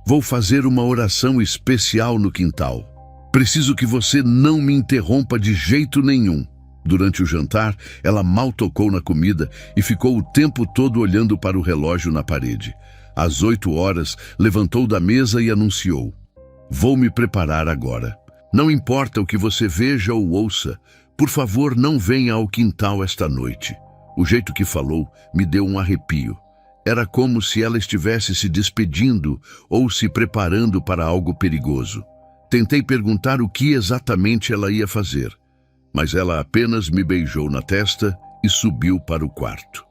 Vou fazer uma oração especial no quintal. Preciso que você não me interrompa de jeito nenhum. Durante o jantar, ela mal tocou na comida e ficou o tempo todo olhando para o relógio na parede. Às 8 horas, levantou da mesa e anunciou: "Vou me preparar agora. Não importa o que você veja ou ouça, por favor, não venha ao quintal esta noite." O jeito que falou me deu um arrepio. Era como se ela estivesse se despedindo ou se preparando para algo perigoso. Tentei perguntar o que exatamente ela ia fazer, mas ela apenas me beijou na testa e subiu para o quarto.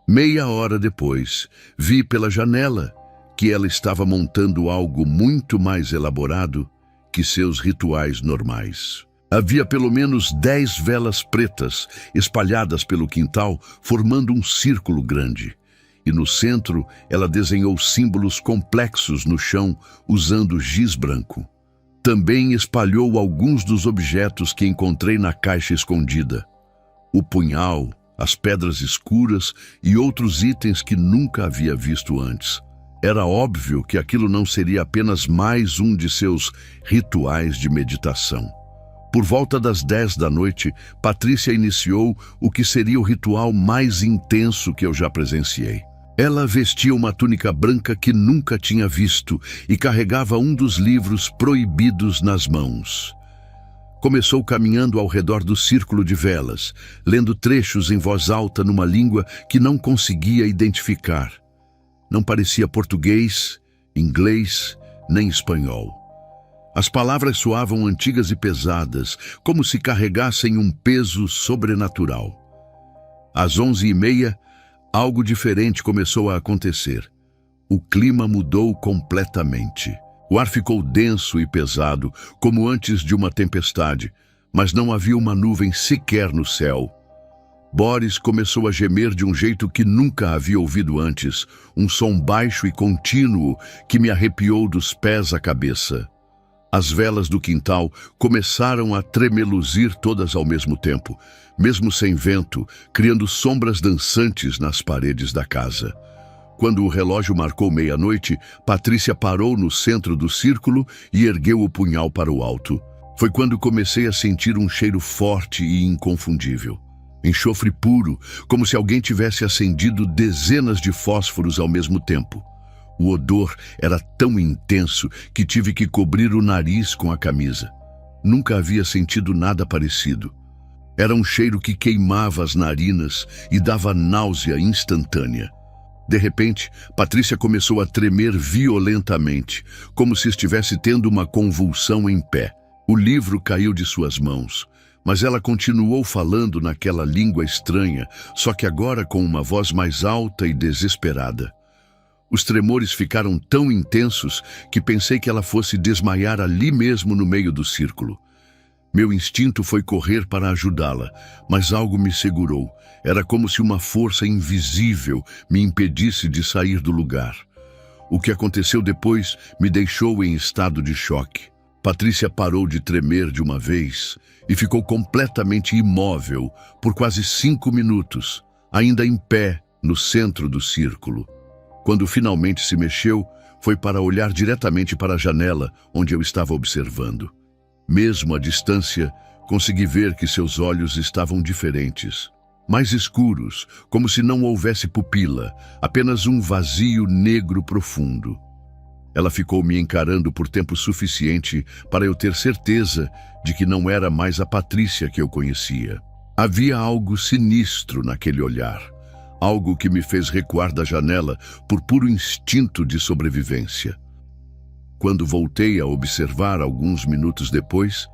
Meia hora depois, vi pela janela que ela estava montando algo muito mais elaborado que seus rituais normais. Havia pelo menos 10 velas pretas espalhadas pelo quintal, formando um círculo grande. E no centro, ela desenhou símbolos complexos no chão usando giz branco. Também espalhou alguns dos objetos que encontrei na caixa escondida: o punhal, as pedras escuras e outros itens que nunca havia visto antes. Era óbvio que aquilo não seria apenas mais um de seus rituais de meditação. Por volta das 10 da noite, Patrícia iniciou o que seria o ritual mais intenso que eu já presenciei. Ela vestia uma túnica branca que nunca tinha visto e carregava um dos livros proibidos nas mãos. Começou caminhando ao redor do círculo de velas, lendo trechos em voz alta numa língua que não conseguia identificar. Não parecia português, inglês, nem espanhol. As palavras soavam antigas e pesadas, como se carregassem um peso sobrenatural. Às 11h30, algo diferente começou a acontecer. O clima mudou completamente. O ar ficou denso e pesado, como antes de uma tempestade, mas não havia uma nuvem sequer no céu. Boris começou a gemer de um jeito que nunca havia ouvido antes, um som baixo e contínuo que me arrepiou dos pés à cabeça. As velas do quintal começaram a tremeluzir todas ao mesmo tempo, mesmo sem vento, criando sombras dançantes nas paredes da casa. Quando o relógio marcou meia-noite, Patrícia parou no centro do círculo e ergueu o punhal para o alto. Foi quando comecei a sentir um cheiro forte e inconfundível. Enxofre puro, como se alguém tivesse acendido dezenas de fósforos ao mesmo tempo. O odor era tão intenso que tive que cobrir o nariz com a camisa. Nunca havia sentido nada parecido. Era um cheiro que queimava as narinas e dava náusea instantânea. De repente, Patrícia começou a tremer violentamente, como se estivesse tendo uma convulsão em pé. O livro caiu de suas mãos, mas ela continuou falando naquela língua estranha, só que agora com uma voz mais alta e desesperada. Os tremores ficaram tão intensos que pensei que ela fosse desmaiar ali mesmo no meio do círculo. Meu instinto foi correr para ajudá-la, mas algo me segurou. Era como se uma força invisível me impedisse de sair do lugar. O que aconteceu depois me deixou em estado de choque. Patrícia parou de tremer de uma vez e ficou completamente imóvel por quase 5 minutos, ainda em pé no centro do círculo. Quando finalmente se mexeu, foi para olhar diretamente para a janela onde eu estava observando. Mesmo à distância, consegui ver que seus olhos estavam diferentes, mais escuros, como se não houvesse pupila, apenas um vazio negro profundo. Ela ficou me encarando por tempo suficiente para eu ter certeza de que não era mais a Patrícia que eu conhecia. Havia algo sinistro naquele olhar, algo que me fez recuar da janela por puro instinto de sobrevivência. Quando voltei a observar alguns minutos depois,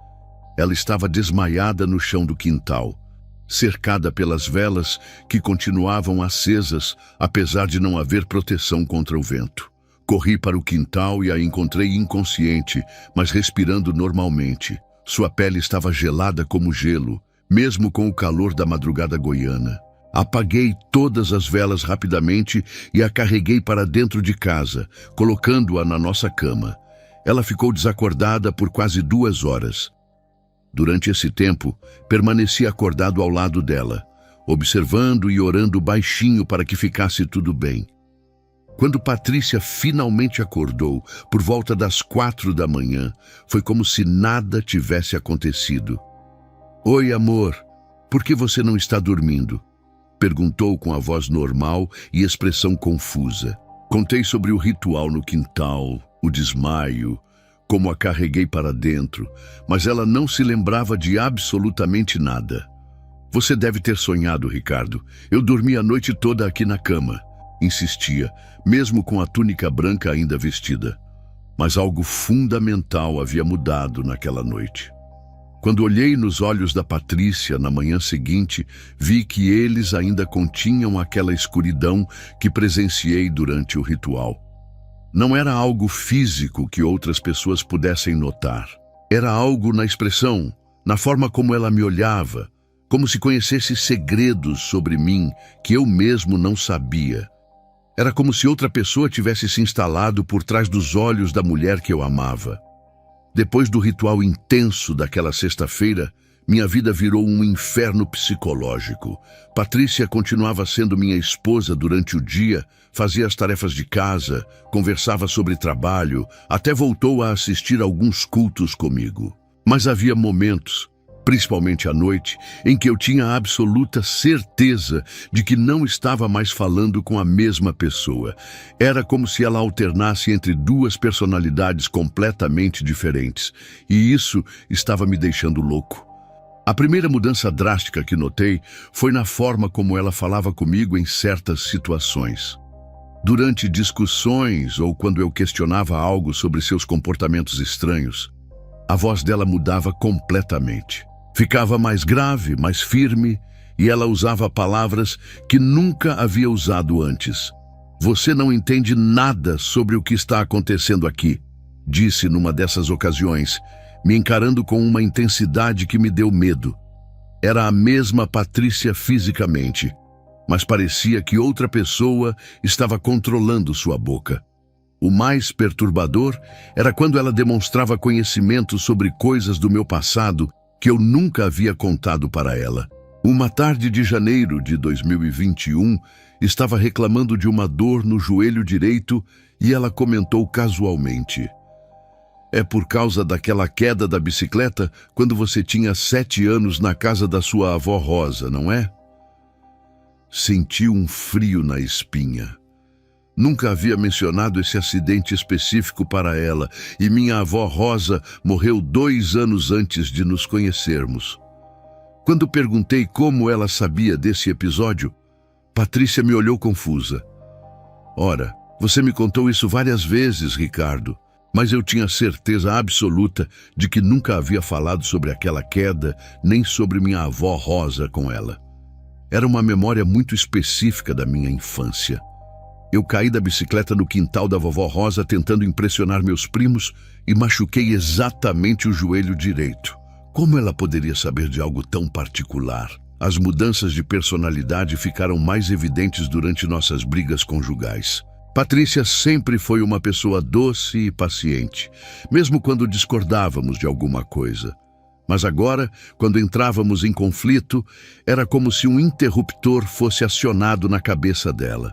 ela estava desmaiada no chão do quintal, cercada pelas velas que continuavam acesas, apesar de não haver proteção contra o vento. Corri para o quintal e a encontrei inconsciente, mas respirando normalmente. Sua pele estava gelada como gelo, mesmo com o calor da madrugada goiana. Apaguei todas as velas rapidamente e a carreguei para dentro de casa, colocando-a na nossa cama. Ela ficou desacordada por quase 2 horas. Durante esse tempo, permaneci acordado ao lado dela, observando e orando baixinho para que ficasse tudo bem. Quando Patrícia finalmente acordou, por volta das 4 da manhã, foi como se nada tivesse acontecido. "Oi, amor, por que você não está dormindo?" perguntou com a voz normal e expressão confusa. Contei sobre o ritual no quintal, o desmaio, como a carreguei para dentro, mas ela não se lembrava de absolutamente nada. Você deve ter sonhado, Ricardo. Eu dormi a noite toda aqui na cama. Insistia, mesmo com a túnica branca ainda vestida. Mas algo fundamental havia mudado naquela noite. Quando olhei nos olhos da Patrícia na manhã seguinte, vi que eles ainda continham aquela escuridão que presenciei durante o ritual. Não era algo físico que outras pessoas pudessem notar. Era algo na expressão, na forma como ela me olhava, como se conhecesse segredos sobre mim que eu mesmo não sabia. Era como se outra pessoa tivesse se instalado por trás dos olhos da mulher que eu amava. Depois do ritual intenso daquela sexta-feira, minha vida virou um inferno psicológico. Patrícia continuava sendo minha esposa durante o dia, fazia as tarefas de casa, conversava sobre trabalho, até voltou a assistir alguns cultos comigo. Mas havia momentos, principalmente à noite, em que eu tinha absoluta certeza de que não estava mais falando com a mesma pessoa. Era como se ela alternasse entre duas personalidades completamente diferentes, e isso estava me deixando louco. A primeira mudança drástica que notei foi na forma como ela falava comigo em certas situações. Durante discussões ou quando eu questionava algo sobre seus comportamentos estranhos, a voz dela mudava completamente. Ficava mais grave, mais firme, e ela usava palavras que nunca havia usado antes. "Você não entende nada sobre o que está acontecendo aqui", disse numa dessas ocasiões, me encarando com uma intensidade que me deu medo. Era a mesma Patrícia fisicamente, mas parecia que outra pessoa estava controlando sua boca. O mais perturbador era quando ela demonstrava conhecimento sobre coisas do meu passado que eu nunca havia contado para ela. Uma tarde de janeiro de 2021, estava reclamando de uma dor no joelho direito e ela comentou casualmente: "É por causa daquela queda da bicicleta quando você tinha 7 anos na casa da sua avó Rosa, não é?" Senti um frio na espinha. Nunca havia mencionado esse acidente específico para ela, e minha avó Rosa morreu 2 anos antes de nos conhecermos. Quando perguntei como ela sabia desse episódio, Patrícia me olhou confusa. "Ora, você me contou isso várias vezes, Ricardo, mas eu tinha certeza absoluta de que nunca havia falado sobre aquela queda, nem sobre minha avó Rosa com ela. Era uma memória muito específica da minha infância. Eu caí da bicicleta no quintal da vovó Rosa tentando impressionar meus primos e machuquei exatamente o joelho direito. Como ela poderia saber de algo tão particular? As mudanças de personalidade ficaram mais evidentes durante nossas brigas conjugais. Patrícia sempre foi uma pessoa doce e paciente, mesmo quando discordávamos de alguma coisa. Mas agora, quando entrávamos em conflito, era como se um interruptor fosse acionado na cabeça dela.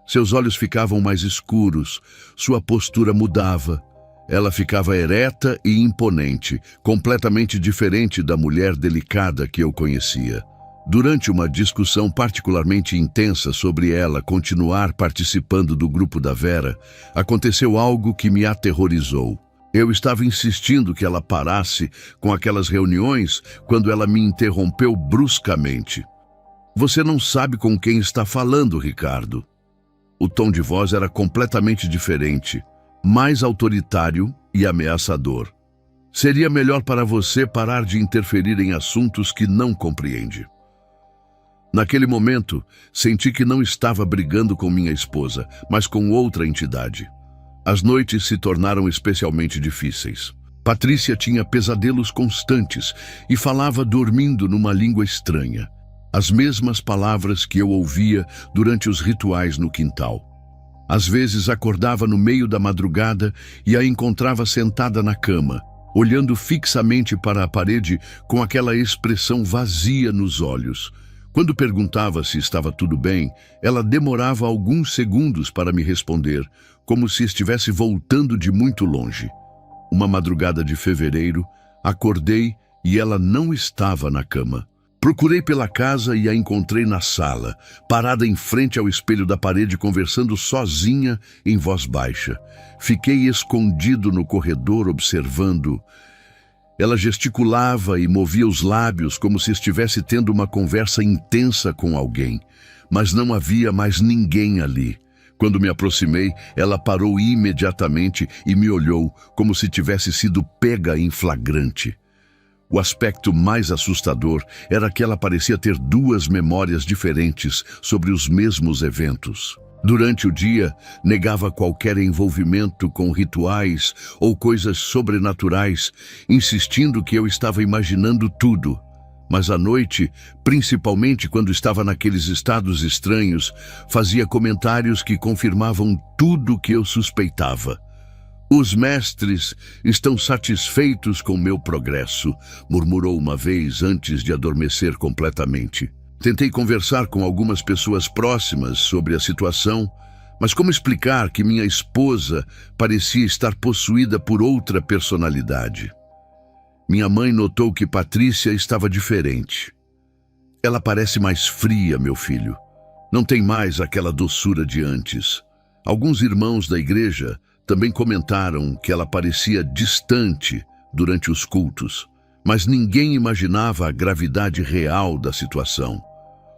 Seus olhos ficavam mais escuros, sua postura mudava. Ela ficava ereta e imponente, completamente diferente da mulher delicada que eu conhecia. Durante uma discussão particularmente intensa sobre ela continuar participando do grupo da Vera, aconteceu algo que me aterrorizou. Eu estava insistindo que ela parasse com aquelas reuniões quando ela me interrompeu bruscamente. "Você não sabe com quem está falando, Ricardo." O tom de voz era completamente diferente, mais autoritário e ameaçador. "Seria melhor para você parar de interferir em assuntos que não compreende." Naquele momento, senti que não estava brigando com minha esposa, mas com outra entidade. As noites se tornaram especialmente difíceis. Patrícia tinha pesadelos constantes e falava dormindo numa língua estranha. As mesmas palavras que eu ouvia durante os rituais no quintal. Às vezes acordava no meio da madrugada e a encontrava sentada na cama, olhando fixamente para a parede com aquela expressão vazia nos olhos. Quando perguntava se estava tudo bem, ela demorava alguns segundos para me responder, como se estivesse voltando de muito longe. Uma madrugada de fevereiro, acordei e ela não estava na cama. Procurei pela casa e a encontrei na sala, parada em frente ao espelho da parede, conversando sozinha em voz baixa. Fiquei escondido no corredor, observando. Ela gesticulava e movia os lábios como se estivesse tendo uma conversa intensa com alguém, mas não havia mais ninguém ali. Quando me aproximei, ela parou imediatamente e me olhou como se tivesse sido pega em flagrante. O aspecto mais assustador era que ela parecia ter duas memórias diferentes sobre os mesmos eventos. Durante o dia, negava qualquer envolvimento com rituais ou coisas sobrenaturais, insistindo que eu estava imaginando tudo. Mas à noite, principalmente quando estava naqueles estados estranhos, fazia comentários que confirmavam tudo o que eu suspeitava. Os mestres estão satisfeitos com meu progresso, murmurou uma vez antes de adormecer completamente. Tentei conversar com algumas pessoas próximas sobre a situação, mas como explicar que minha esposa parecia estar possuída por outra personalidade? Minha mãe notou que Patrícia estava diferente. Ela parece mais fria, meu filho. Não tem mais aquela doçura de antes. Alguns irmãos da igreja também comentaram que ela parecia distante durante os cultos, mas ninguém imaginava a gravidade real da situação.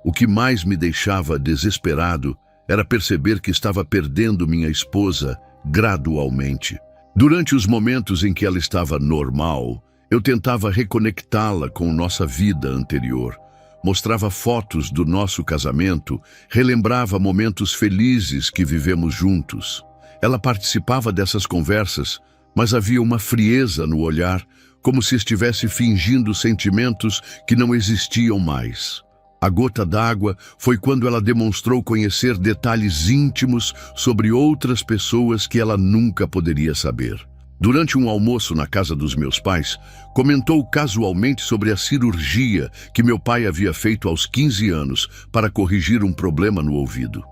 O que mais me deixava desesperado era perceber que estava perdendo minha esposa gradualmente. Durante os momentos em que ela estava normal, eu tentava reconectá-la com nossa vida anterior. Mostrava fotos do nosso casamento, relembrava momentos felizes que vivemos juntos. Ela participava dessas conversas, mas havia uma frieza no olhar, como se estivesse fingindo sentimentos que não existiam mais. A gota d'água foi quando ela demonstrou conhecer detalhes íntimos sobre outras pessoas que ela nunca poderia saber. Durante um almoço na casa dos meus pais, comentou casualmente sobre a cirurgia que meu pai havia feito aos 15 anos para corrigir um problema no ouvido.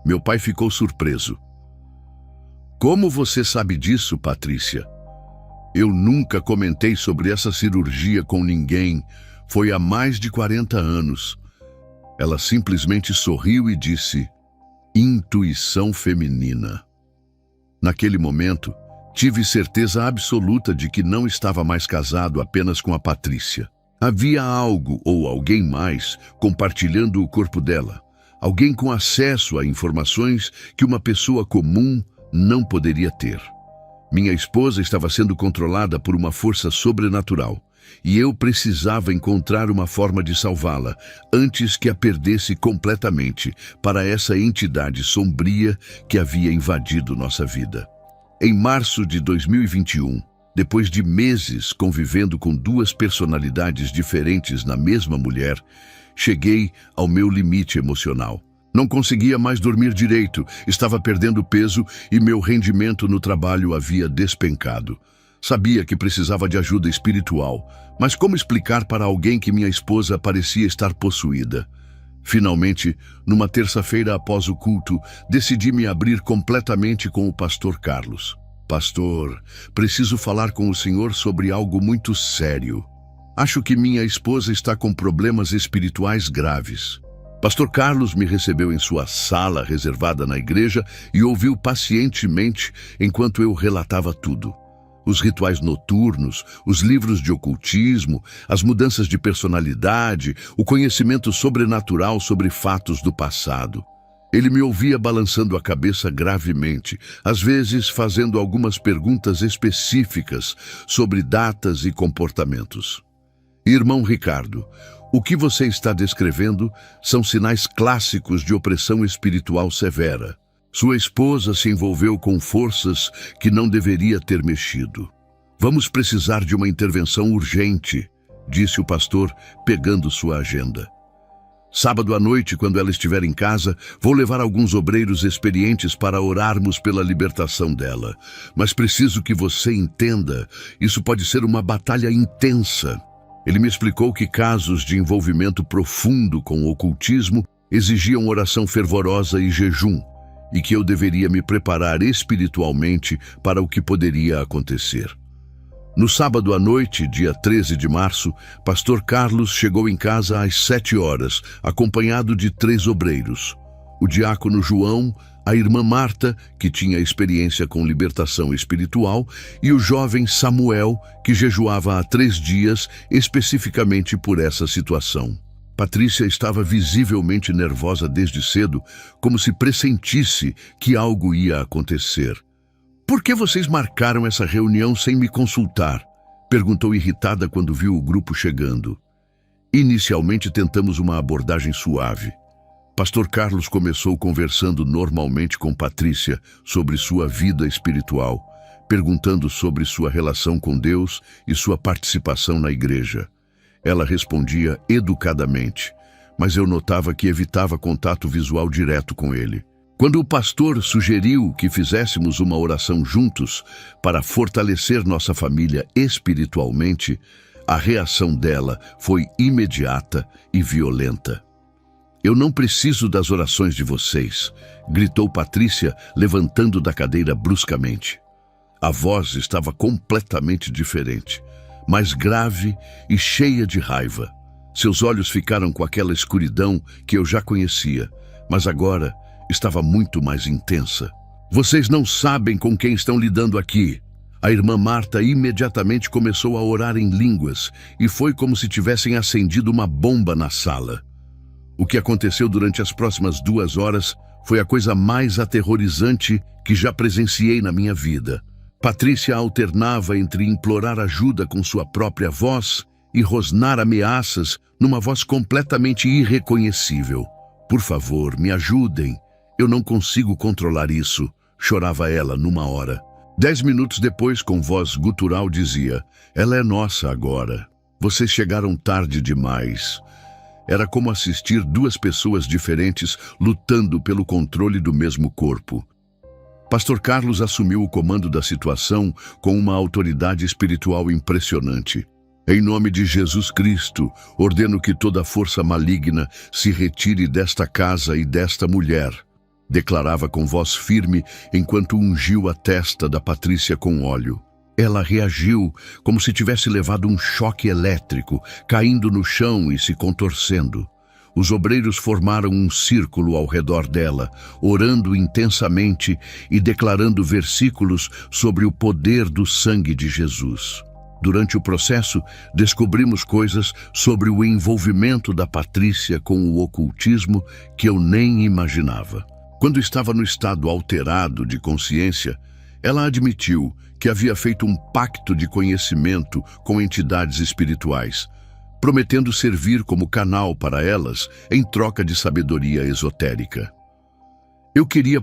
Meu pai ficou surpreso. Como você sabe disso, Patrícia? Eu nunca comentei sobre essa cirurgia com ninguém. Foi há mais de 40 anos. Ela simplesmente sorriu e disse: intuição feminina. Naquele momento, tive certeza absoluta de que não estava mais casado apenas com a Patrícia. Havia algo ou alguém mais compartilhando o corpo dela. Alguém com acesso a informações que uma pessoa comum não poderia ter. Minha esposa estava sendo controlada por uma força sobrenatural e eu precisava encontrar uma forma de salvá-la antes que a perdesse completamente para essa entidade sombria que havia invadido nossa vida. Em março de 2021, depois de meses convivendo com duas personalidades diferentes na mesma mulher, cheguei ao meu limite emocional. Não conseguia mais dormir direito, estava perdendo peso e meu rendimento no trabalho havia despencado. Sabia que precisava de ajuda espiritual, mas como explicar para alguém que minha esposa parecia estar possuída? Finalmente, numa terça-feira após o culto, decidi me abrir completamente com o pastor Carlos. Pastor, preciso falar com o senhor sobre algo muito sério. Acho que minha esposa está com problemas espirituais graves. Pastor Carlos me recebeu em sua sala reservada na igreja e ouviu pacientemente enquanto eu relatava tudo. Os rituais noturnos, os livros de ocultismo, as mudanças de personalidade, o conhecimento sobrenatural sobre fatos do passado. Ele me ouvia balançando a cabeça gravemente, às vezes fazendo algumas perguntas específicas sobre datas e comportamentos. Irmão Ricardo, o que você está descrevendo são sinais clássicos de opressão espiritual severa. Sua esposa se envolveu com forças que não deveria ter mexido. Vamos precisar de uma intervenção urgente, disse o pastor, pegando sua agenda. Sábado à noite, quando ela estiver em casa, vou levar alguns obreiros experientes para orarmos pela libertação dela. Mas preciso que você entenda, isso pode ser uma batalha intensa. Ele me explicou que casos de envolvimento profundo com o ocultismo exigiam oração fervorosa e jejum, e que eu deveria me preparar espiritualmente para o que poderia acontecer. No sábado à noite, dia 13 de março, pastor Carlos chegou em casa às 7 horas, acompanhado de 3 obreiros. O diácono João, a irmã Marta, que tinha experiência com libertação espiritual, e o jovem Samuel, que jejuava há 3 dias especificamente por essa situação. Patrícia estava visivelmente nervosa desde cedo, como se pressentisse que algo ia acontecer. "Por que vocês marcaram essa reunião sem me consultar?" perguntou irritada quando viu o grupo chegando. "Inicialmente tentamos uma abordagem suave." Pastor Carlos começou conversando normalmente com Patrícia sobre sua vida espiritual, perguntando sobre sua relação com Deus e sua participação na igreja. Ela respondia educadamente, mas eu notava que evitava contato visual direto com ele. Quando o pastor sugeriu que fizéssemos uma oração juntos para fortalecer nossa família espiritualmente, a reação dela foi imediata e violenta. "Eu não preciso das orações de vocês", gritou Patrícia, levantando da cadeira bruscamente. A voz estava completamente diferente, mais grave e cheia de raiva. Seus olhos ficaram com aquela escuridão que eu já conhecia, mas agora estava muito mais intensa. "Vocês não sabem com quem estão lidando aqui." A irmã Marta imediatamente começou a orar em línguas e foi como se tivessem acendido uma bomba na sala. O que aconteceu durante as próximas 2 horas foi a coisa mais aterrorizante que já presenciei na minha vida. Patrícia alternava entre implorar ajuda com sua própria voz e rosnar ameaças numa voz completamente irreconhecível. "Por favor, me ajudem. Eu não consigo controlar isso", chorava ela numa hora. 10 minutos depois, com voz gutural, dizia: "Ela é nossa agora. Vocês chegaram tarde demais." Era como assistir 2 pessoas diferentes lutando pelo controle do mesmo corpo. Pastor Carlos assumiu o comando da situação com uma autoridade espiritual impressionante. "Em nome de Jesus Cristo, ordeno que toda força maligna se retire desta casa e desta mulher", declarava com voz firme enquanto ungiu a testa da Patrícia com óleo. Ela reagiu como se tivesse levado um choque elétrico, caindo no chão e se contorcendo. Os obreiros formaram um círculo ao redor dela, orando intensamente e declarando versículos sobre o poder do sangue de Jesus. Durante o processo, descobrimos coisas sobre o envolvimento da Patrícia com o ocultismo que eu nem imaginava. Quando estava no estado alterado de consciência, ela admitiu que havia feito um pacto de conhecimento com entidades espirituais, prometendo servir como canal para elas em troca de sabedoria esotérica. "Eu queria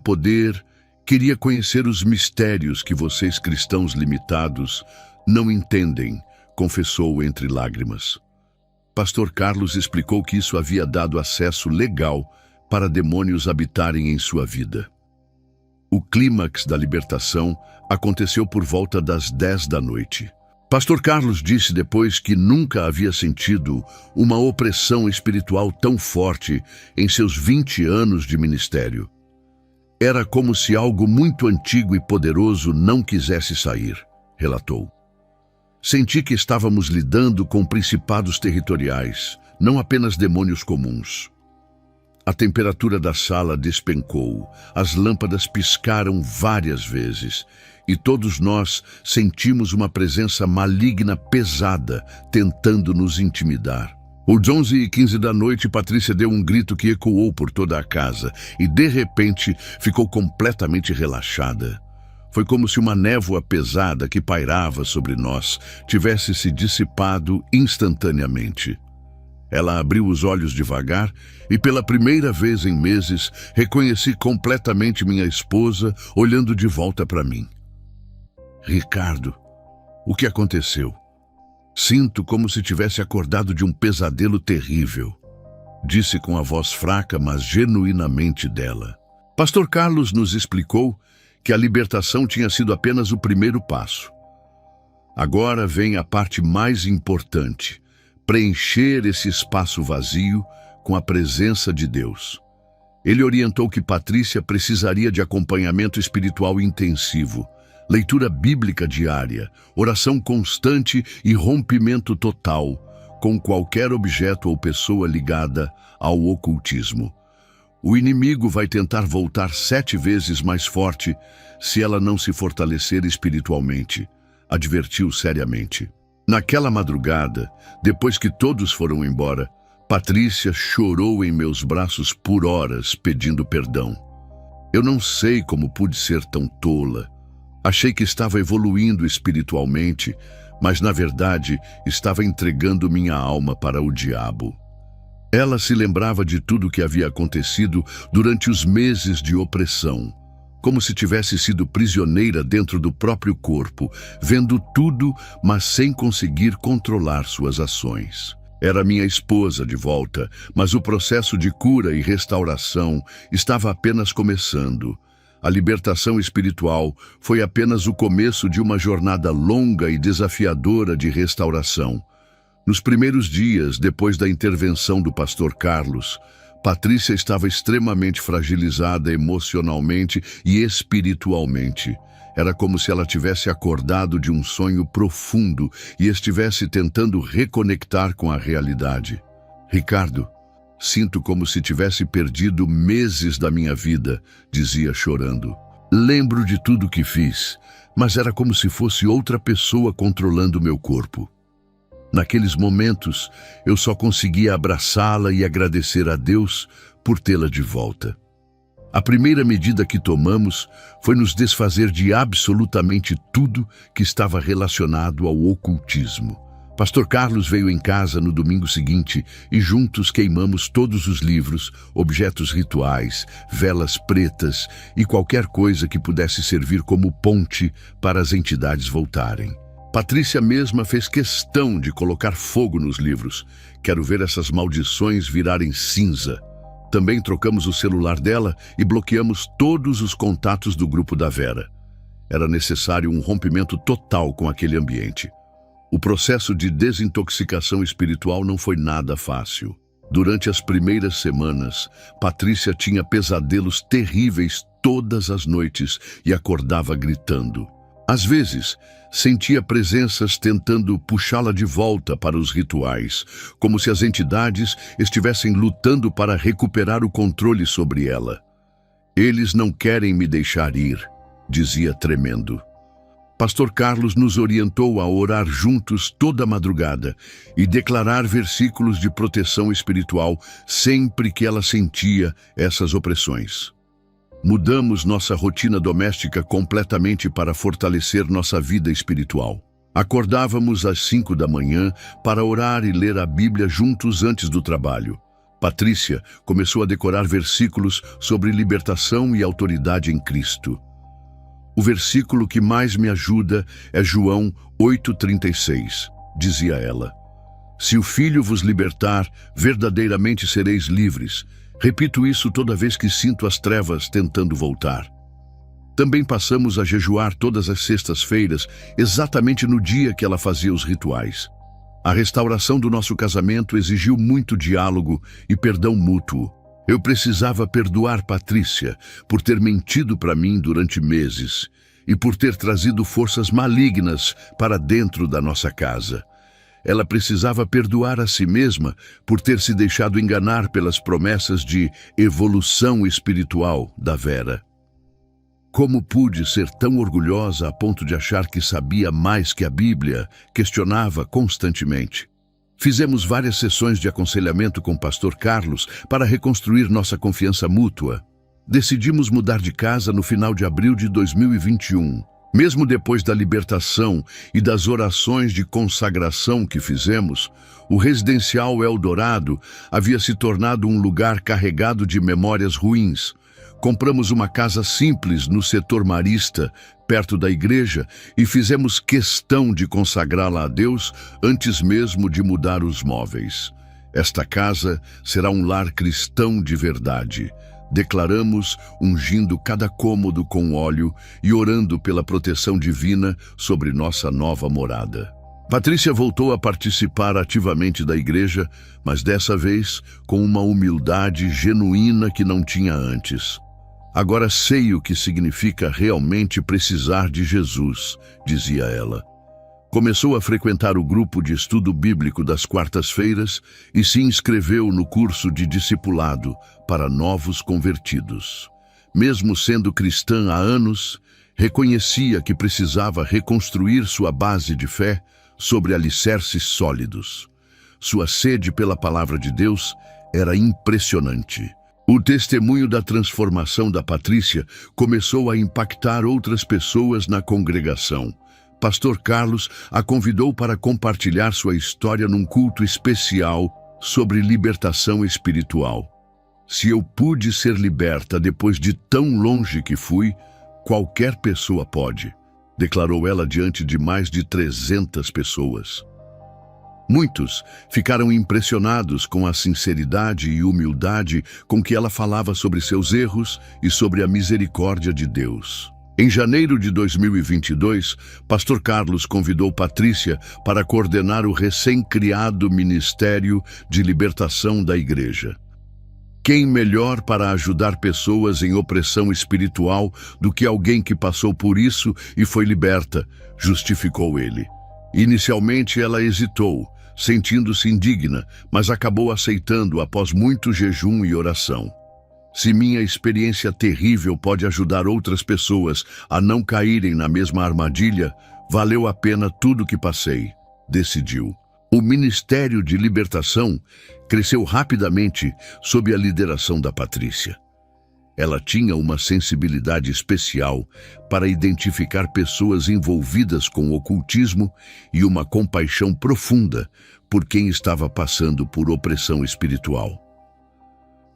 conhecer os mistérios que vocês cristãos limitados não entendem", confessou entre lágrimas. Pastor Carlos explicou que isso havia dado acesso legal para demônios habitarem em sua vida. O clímax da libertação aconteceu por volta das 10 da noite. Pastor Carlos disse depois que nunca havia sentido uma opressão espiritual tão forte em seus 20 anos de ministério. "Era como se algo muito antigo e poderoso não quisesse sair", relatou. "Senti que estávamos lidando com principados territoriais, não apenas demônios comuns." A temperatura da sala despencou, as lâmpadas piscaram várias vezes e todos nós sentimos uma presença maligna pesada tentando nos intimidar. Às 11h15 da noite, Patrícia deu um grito que ecoou por toda a casa e, de repente, ficou completamente relaxada. Foi como se uma névoa pesada que pairava sobre nós tivesse se dissipado instantaneamente. Ela abriu os olhos devagar e, pela primeira vez em meses, reconheci completamente minha esposa olhando de volta para mim. "Ricardo, o que aconteceu? Sinto como se tivesse acordado de um pesadelo terrível", disse com a voz fraca, mas genuinamente dela. Pastor Carlos nos explicou que a libertação tinha sido apenas o primeiro passo. Agora vem a parte mais importante: preencher esse espaço vazio com a presença de Deus. Ele orientou que Patrícia precisaria de acompanhamento espiritual intensivo, Leitura bíblica diária, oração constante e rompimento total com qualquer objeto ou pessoa ligada ao ocultismo. O inimigo vai tentar voltar 7 vezes mais forte se ela não se fortalecer espiritualmente, advertiu seriamente. Naquela madrugada, depois que todos foram embora, Patrícia chorou em meus braços por horas pedindo perdão. Eu não sei como pude ser tão tola. Achei que estava evoluindo espiritualmente, mas na verdade estava entregando minha alma para o diabo. Ela se lembrava de tudo o que havia acontecido durante os meses de opressão, como se tivesse sido prisioneira dentro do próprio corpo, vendo tudo, mas sem conseguir controlar suas ações. Era minha esposa de volta, mas o processo de cura e restauração estava apenas começando. A libertação espiritual foi apenas o começo de uma jornada longa e desafiadora de restauração. Nos primeiros dias, depois da intervenção do pastor Carlos, Patrícia estava extremamente fragilizada emocionalmente e espiritualmente. Era como se ela tivesse acordado de um sonho profundo e estivesse tentando reconectar com a realidade. Ricardo, sinto como se tivesse perdido meses da minha vida, dizia chorando. Lembro de tudo que fiz, mas era como se fosse outra pessoa controlando meu corpo. Naqueles momentos, eu só conseguia abraçá-la e agradecer a Deus por tê-la de volta. A primeira medida que tomamos foi nos desfazer de absolutamente tudo que estava relacionado ao ocultismo. Pastor Carlos veio em casa no domingo seguinte e juntos queimamos todos os livros, objetos rituais, velas pretas e qualquer coisa que pudesse servir como ponte para as entidades voltarem. Patrícia mesma fez questão de colocar fogo nos livros. Quero ver essas maldições virarem cinza. Também trocamos o celular dela e bloqueamos todos os contatos do grupo da Vera. Era necessário um rompimento total com aquele ambiente. O processo de desintoxicação espiritual não foi nada fácil. Durante as primeiras semanas, Patrícia tinha pesadelos terríveis todas as noites e acordava gritando. Às vezes, sentia presenças tentando puxá-la de volta para os rituais, como se as entidades estivessem lutando para recuperar o controle sobre ela. Eles não querem me deixar ir, dizia tremendo. Pastor Carlos nos orientou a orar juntos toda a madrugada e declarar versículos de proteção espiritual sempre que ela sentia essas opressões. Mudamos nossa rotina doméstica completamente para fortalecer nossa vida espiritual. Acordávamos às 5 da manhã para orar e ler a Bíblia juntos antes do trabalho. Patrícia começou a decorar versículos sobre libertação e autoridade em Cristo. O versículo que mais me ajuda é João 8,36, dizia ela. Se o Filho vos libertar, verdadeiramente sereis livres. Repito isso toda vez que sinto as trevas tentando voltar. Também passamos a jejuar todas as sextas-feiras, exatamente no dia que ela fazia os rituais. A restauração do nosso casamento exigiu muito diálogo e perdão mútuo. Eu precisava perdoar Patrícia por ter mentido para mim durante meses e por ter trazido forças malignas para dentro da nossa casa. Ela precisava perdoar a si mesma por ter se deixado enganar pelas promessas de evolução espiritual da Vera. Como pude ser tão orgulhosa a ponto de achar que sabia mais que a Bíblia? Questionava constantemente. Fizemos várias sessões de aconselhamento com o pastor Carlos para reconstruir nossa confiança mútua. Decidimos mudar de casa no final de abril de 2021. Mesmo depois da libertação e das orações de consagração que fizemos, o residencial Eldorado havia se tornado um lugar carregado de memórias ruins. Compramos uma casa simples no setor marista, perto da igreja, e fizemos questão de consagrá-la a Deus antes mesmo de mudar os móveis. Esta casa será um lar cristão de verdade. Declaramos, ungindo cada cômodo com óleo e orando pela proteção divina sobre nossa nova morada. Patrícia voltou a participar ativamente da igreja, mas dessa vez com uma humildade genuína que não tinha antes. Agora sei o que significa realmente precisar de Jesus, dizia ela. Começou a frequentar o grupo de estudo bíblico das quartas-feiras e se inscreveu no curso de discipulado para novos convertidos. Mesmo sendo cristã há anos, reconhecia que precisava reconstruir sua base de fé sobre alicerces sólidos. Sua sede pela palavra de Deus era impressionante. O testemunho da transformação da Patrícia começou a impactar outras pessoas na congregação. Pastor Carlos a convidou para compartilhar sua história num culto especial sobre libertação espiritual. Se eu pude ser liberta depois de tão longe que fui, qualquer pessoa pode, declarou ela diante de mais de 300 pessoas. Muitos ficaram impressionados com a sinceridade e humildade com que ela falava sobre seus erros e sobre a misericórdia de Deus. Em janeiro de 2022, Pastor Carlos convidou Patrícia para coordenar o recém-criado Ministério de Libertação da Igreja. Quem melhor para ajudar pessoas em opressão espiritual do que alguém que passou por isso e foi liberta, justificou ele. Inicialmente ela hesitou, sentindo-se indigna, mas acabou aceitando após muito jejum e oração. Se minha experiência terrível pode ajudar outras pessoas a não caírem na mesma armadilha, valeu a pena tudo que passei, decidiu. O Ministério de Libertação cresceu rapidamente sob a lideração da Patrícia. Ela tinha uma sensibilidade especial para identificar pessoas envolvidas com o ocultismo e uma compaixão profunda por quem estava passando por opressão espiritual.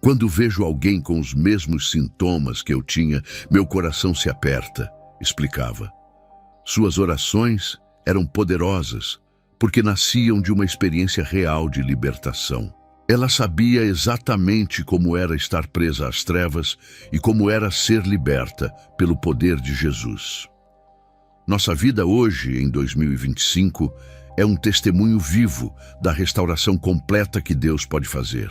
Quando vejo alguém com os mesmos sintomas que eu tinha, meu coração se aperta, explicava. Suas orações eram poderosas, porque nasciam de uma experiência real de libertação. Ela sabia exatamente como era estar presa às trevas e como era ser liberta pelo poder de Jesus. Nossa vida hoje, em 2025, é um testemunho vivo da restauração completa que Deus pode fazer.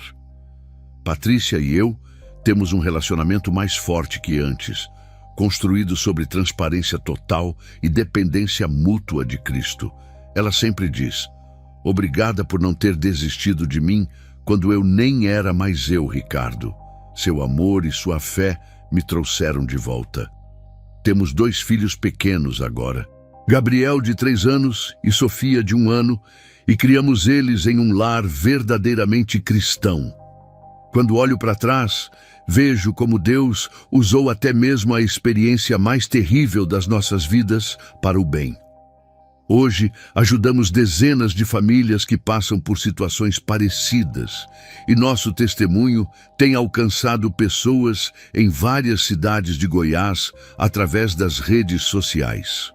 Patrícia e eu temos um relacionamento mais forte que antes, construído sobre transparência total e dependência mútua de Cristo. Ela sempre diz: obrigada por não ter desistido de mim quando eu nem era mais eu, Ricardo. Seu amor e sua fé me trouxeram de volta. Temos 2 filhos pequenos agora, Gabriel de 3 anos e Sofia de 1 ano, e criamos eles em um lar verdadeiramente cristão. Quando olho para trás, vejo como Deus usou até mesmo a experiência mais terrível das nossas vidas para o bem. Hoje, ajudamos dezenas de famílias que passam por situações parecidas, e nosso testemunho tem alcançado pessoas em várias cidades de Goiás através das redes sociais.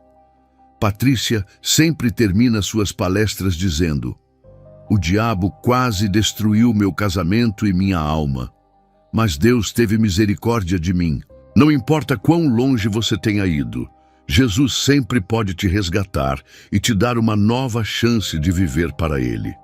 Patrícia sempre termina suas palestras dizendo: o diabo quase destruiu meu casamento e minha alma, mas Deus teve misericórdia de mim. Não importa quão longe você tenha ido, Jesus sempre pode te resgatar e te dar uma nova chance de viver para Ele.